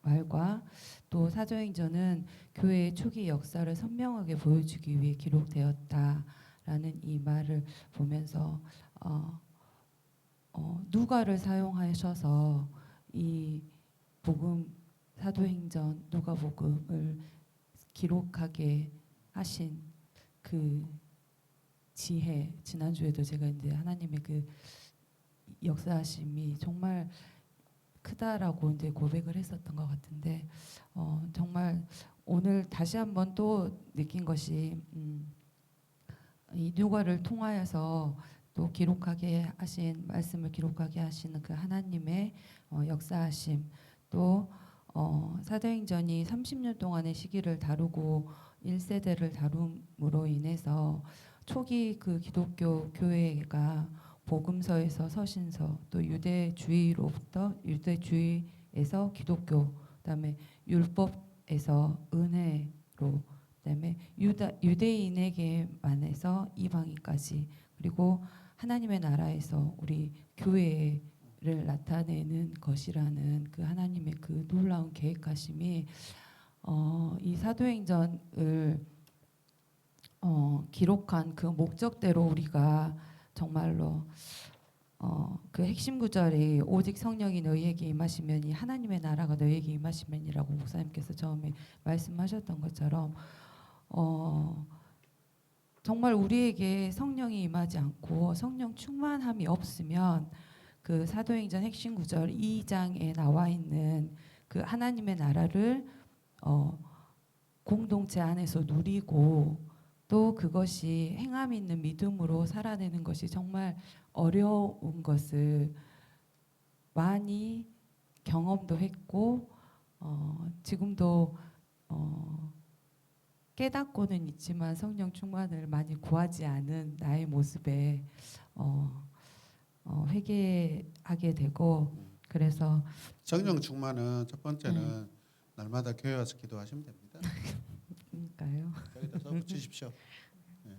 말과 또 사도행전은 교회의 초기 역사를 선명하게 보여주기 위해 기록되었다라는 이 말을 보면서 누가를 사용하셔서 이 복음 사도행전 누가복음을 기록하게 하신 그 지혜 지난주에도 제가 이제 하나님의 그 역사하심이 정말 크다라고 이제 고백을 했었던 것 같은데 정말 오늘 다시 한번 또 느낀 것이 이 누가를 통하여서 또 기록하게 하신 말씀을 기록하게 하시는 그 하나님의 역사하심 또 사도행전이 30년 동안의 시기를 다루고 1세대를 다룸으로 인해서 초기 그 기독교 교회가 복음서에서 서신서 또 유대주의로부터 유대주의에서 기독교 그다음에 율법에서 은혜로 그다음에 유대인에게만 해서 이방인까지 그리고 하나님의 나라에서 우리 교회를 나타내는 것이라는 그 하나님의 그 놀라운 계획하심이 이 사도행전을 기록한 그 목적대로 우리가 정말로 그 핵심 구절이 오직 성령이 너희에게 임하시면이 하나님의 나라가 너희에게 임하시면이라고 목사님께서 처음에 말씀하셨던 것처럼 정말 우리에게 성령이 임하지 않고 성령 충만함이 없으면 그 사도행전 핵심 구절 2장에 나와 있는 그 하나님의 나라를 공동체 안에서 누리고 또 그것이 행함 있는 믿음으로 살아내는 것이 정말 어려운 것을 많이 경험도 했고 지금도 깨닫고는 있지만 성령 충만을 많이 구하지 않은 나의 모습에 회개하게 되고 그래서 성령 충만은 첫 번째는 날마다 교회 와서 기도하시면 됩니다. 그러니까요. 거기다 써 붙이십시오.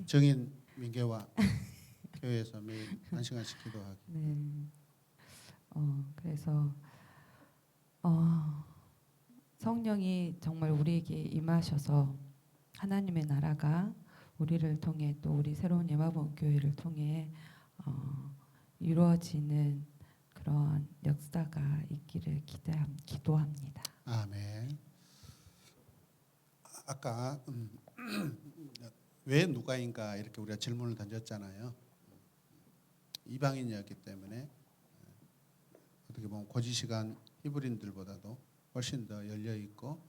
증인 민계와 교회에서 매일 1시간씩 기도하기. 네. 그래서 성령이 정말 우리에게 임하셔서 하나님의 나라가 우리를 통해 또 우리 새로운 예마본 교회를 통해 이루어지는 그런 역사가 있기를 기도합니다. 아멘. 아까 왜 누가인가 이렇게 우리가 질문을 던졌잖아요. 이방인이었기 때문에 어떻게 보면 고지 시간 히브리인들보다도 훨씬 더 열려 있고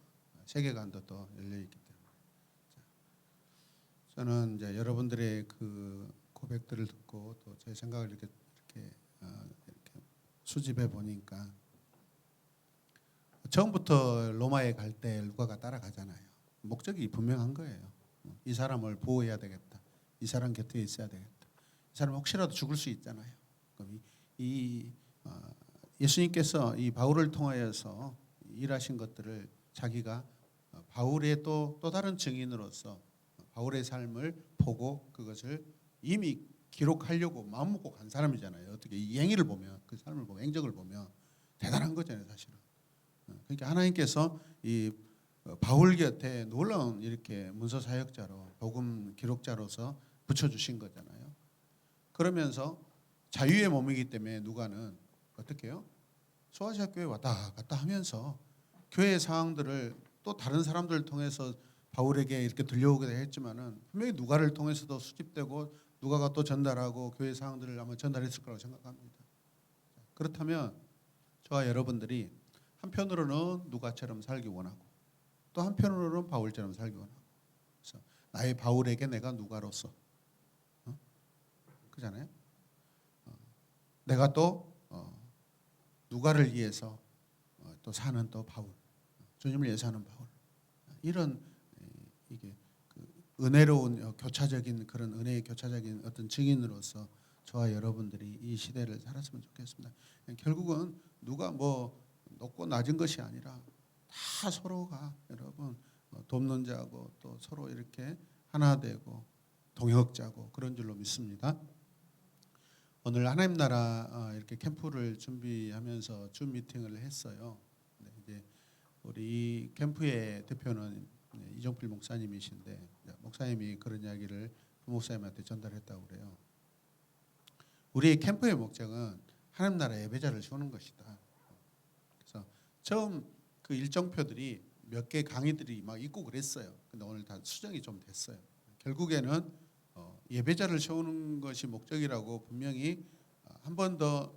세계관도 더 열려 있기 때문에 저는 이제 여러분들의 그 고백들을 듣고 또 제 생각을 이렇게 수집해 보니까 처음부터 로마에 갈 때 루카가 따라가잖아요. 목적이 분명한 거예요. 이 사람을 보호해야 되겠다. 이 사람 곁에 있어야 되겠다. 이 사람 혹시라도 죽을 수 있잖아요. 그럼 예수님께서 이 바울을 통하여서 일하신 것들을 자기가 바울의 또 다른 증인으로서 바울의 삶을 보고 그것을 이미 기록하려고 마음먹고 간 사람이잖아요. 어떻게 이 행위를 보면 그 삶을 보면 행적을 보면 대단한 거잖아요, 사실은. 그러니까 하나님께서 이 바울 곁에 놀라운 이렇게 문서 사역자로 복음 기록자로서 붙여주신 거잖아요. 그러면서 자유의 몸이기 때문에 누가는 어떻게 해요? 소아시아 교회 왔다 갔다 하면서 교회 상황들을 또 다른 사람들을 통해서 바울에게 이렇게 들려오게 했지만은 분명히 누가를 통해서도 수집되고 누가가 또 전달하고 교회 상황들을 아마 전달했을 거라고 생각합니다. 그렇다면 저와 여러분들이 한편으로는 누가처럼 살기 원하고 또 한편으로는 바울처럼 살기 원하고 그래서 나의 바울에게 내가 누가로서 그잖아요. 내가 또 누가를 위해서 또 사는 또 바울, 주님을 위해서 사는 바울 이런 이게 그 은혜로운 교차적인 그런 은혜의 교차적인 어떤 증인으로서 저와 여러분들이 이 시대를 살았으면 좋겠습니다. 결국은 누가 뭐 높고 낮은 것이 아니라 다 서로가 여러분 돕는 자고 또 서로 이렇게 하나 되고 동역자고 그런 줄로 믿습니다. 오늘 하나님 나라 이렇게 캠프를 준비하면서 줌 미팅을 했어요. 네, 이제 우리 캠프의 대표는 이종필 목사님이신데 목사님이 그런 이야기를 부목사님한테 전달했다고 그래요. 우리의 캠프의 목적은 하나님 나라 예배자를 세우는 것이다. 그래서 처음 그 일정표들이 몇 개 강의들이 막 있고 그랬어요. 근데 오늘 다 수정이 좀 됐어요. 결국에는 예배자를 세우는 것이 목적이라고 분명히 한 번 더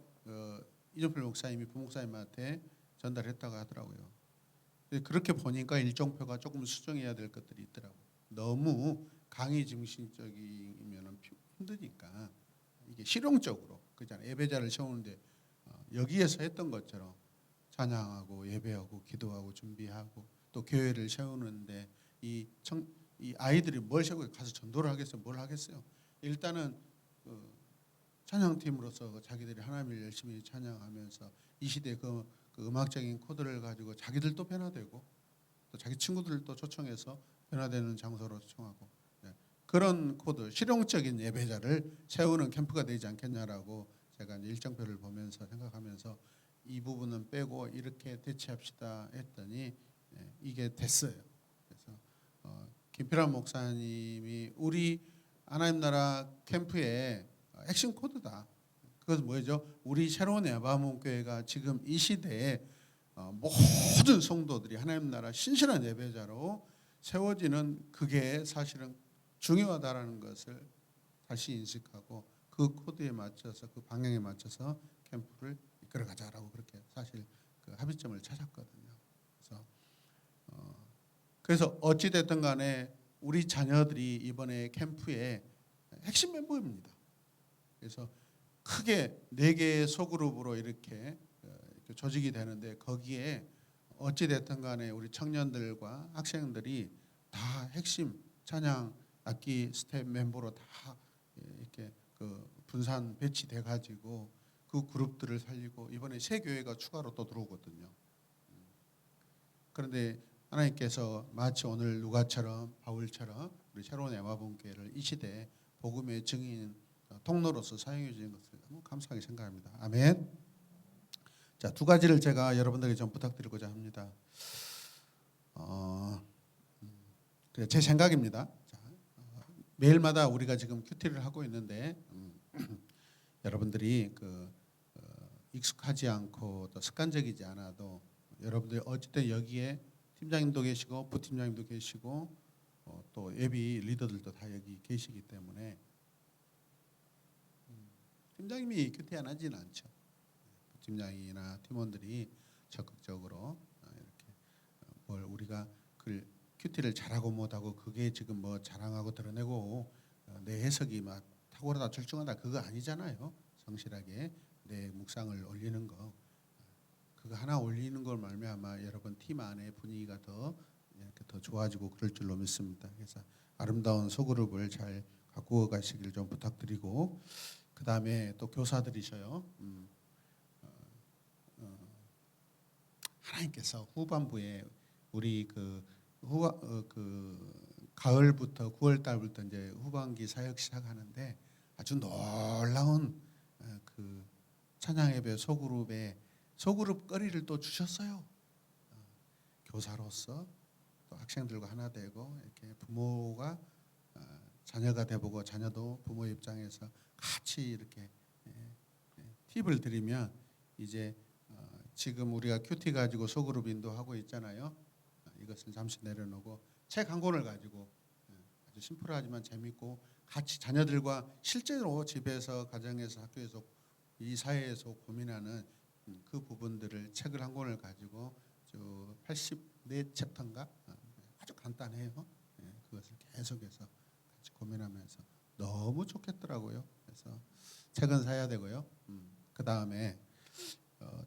이종필 목사님이 부목사님한테 전달했다고 하더라고요. 그렇게 보니까 일정표가 조금 수정해야 될 것들이 있더라고요. 너무 강의 중심적이면 힘드니까 이게 실용적으로 그잖아요. 예배자를 세우는데 여기에서 했던 것처럼 찬양하고 예배하고 기도하고 준비하고 또 교회를 세우는데 이 아이들이 뭘 세우고 가서 전도를 하겠어요? 뭘 하겠어요? 일단은 찬양팀으로서 자기들이 하나님을 열심히 찬양하면서 이 시대 그 음악적인 코드를 가지고 자기들도 변화되고 또 자기 친구들도 초청해서 변화되는 장소로 초청하고 그런 코드 실용적인 예배자를 세우는 캠프가 되지 않겠냐라고 제가 이제 일정표를 보면서 생각하면서 이 부분은 빼고 이렇게 대치합시다 했더니 이게 됐어요. 그래서 김필환 목사님이 우리 하나님 나라 캠프의 핵심 코드다. 그것은 뭐죠? 우리 새로운 에바몬 교회가 지금 이 시대에 모든 성도들이 하나님 나라 신실한 예배자로 세워지는 그게 사실은 중요하다라는 것을 다시 인식하고 그 코드에 맞춰서 그 방향에 맞춰서 캠프를 이끌어가자라고 그렇게 사실 그 합의점을 찾았거든요. 그래서 어찌 됐든 간에 우리 자녀들이 이번에 캠프의 핵심 멤버입니다. 그래서 크게 4개의 소그룹으로 이렇게 조직이 되는데 거기에 어찌 됐든 간에 우리 청년들과 학생들이 다 핵심 찬양 악기 스텝 멤버로 다 이렇게 그 분산 배치돼 가지고 그 그룹들을 살리고 이번에 새 교회가 추가로 또 들어오거든요. 그런데 하나님께서 마치 오늘 누가처럼 바울처럼 우리 새로운 에마본 교회를 이 시대에 복음의 증인 통로로서 사용해 주신 것을 너무 감사하게 생각합니다. 아멘. 자, 2가지를 제가 여러분들에게 좀 부탁드리고자 합니다. 제 생각입니다. 자, 매일마다 우리가 지금 큐티를 하고 있는데 여러분들이 익숙하지 않고 또 습관적이지 않아도 여러분들이 어쨌든 여기에 팀장님도 계시고 부팀장님도 계시고 또 예비 리더들도 다 여기 계시기 때문에 팀장님이 큐티 안 하지는 않죠. 팀장이나 팀원들이 적극적으로 이렇게 뭘 우리가 그 큐티를 잘하고 못하고 그게 지금 뭐 자랑하고 드러내고 내 해석이 막 탁월하다 출중하다 그거 아니잖아요. 성실하게 내 묵상을 올리는 거 그거 하나 올리는 걸 말미암아 여러분 팀 안의 분위기가 더 이렇게 더 좋아지고 그럴 줄로 믿습니다. 그래서 아름다운 소그룹을 잘 갖고 가시길 좀 부탁드리고 그 다음에 또 교사들이셔요. 하나님께서 후반부에 우리 그 가을부터 9월 달부터 이제 후반기 사역 시작하는데 아주 놀라운 그 찬양 예배 소그룹 거리를 또 주셨어요. 교사로서 또 학생들과 하나 되고 이렇게 부모가 자녀가 돼보고 자녀도 부모 입장에서 같이 이렇게 팁을 드리면 이제 지금 우리가 큐티 가지고 소그룹 인도하고 있잖아요. 이것을 잠시 내려놓고 책 한 권을 가지고 아주 심플하지만 재밌고 같이 자녀들과 실제로 집에서 가정에서 학교에서 이 사회에서 고민하는 그 부분들을 책을 한 권을 가지고 84챕터인가 아주 간단해요. 그것을 계속해서 같이 고민하면서 너무 좋겠더라고요. 그래서 책은 사야 되고요. 그 다음에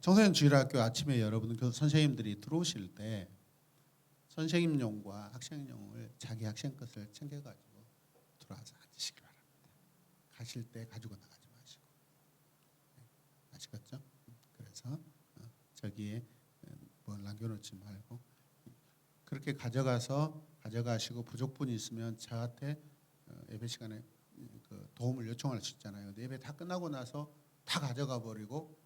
청소년 주일학교 아침에 여러분 선생님들이 들어오실 때 선생님용과 학생용을 자기 학생 것을 챙겨가지고 들어와서 앉으시기 바랍니다. 가실 때 가지고 나가지 마시고 아시겠죠? 그래서 저기에 뭘 남겨놓지 말고 그렇게 가져가시고 부족분이 있으면 저한테 예배 시간에 그 도움을 요청할 수 있잖아요. 근데 예배 다 끝나고 나서 다 가져가 버리고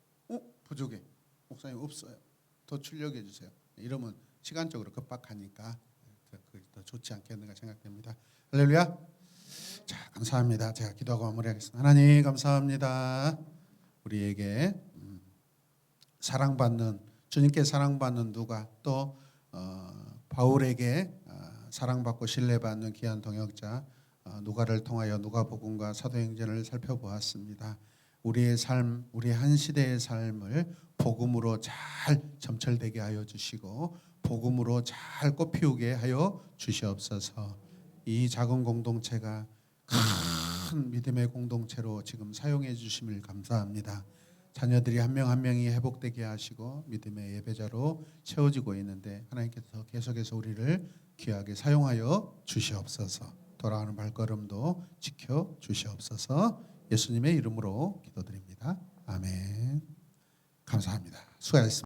부족해 목사님 없어요. 더 출력해 주세요. 이러면 시간적으로 급박하니까 그게 더 좋지 않겠는가 생각됩니다. 할렐루야. 자, 감사합니다. 제가 기도하고 마무리하겠습니다. 하나님 감사합니다. 우리에게 사랑받는 주님께 사랑받는 누가 또 바울에게 사랑받고 신뢰받는 귀한 동역자 누가를 통하여 누가복음과 사도행전을 살펴보았습니다. 우리의 삶, 우리 한 시대의 삶을 복음으로 잘 점철되게 하여 주시고 복음으로 잘 꽃피우게 하여 주시옵소서. 이 작은 공동체가 큰 믿음의 공동체로 지금 사용해 주심을 감사합니다. 자녀들이 한 명 한 명이 회복되게 하시고 믿음의 예배자로 채워지고 있는데 하나님께서 계속해서 우리를 귀하게 사용하여 주시옵소서. 돌아가는 발걸음도 지켜 주시옵소서. 예수님의 이름으로 기도드립니다. 아멘. 감사합니다. 수고하셨습니다.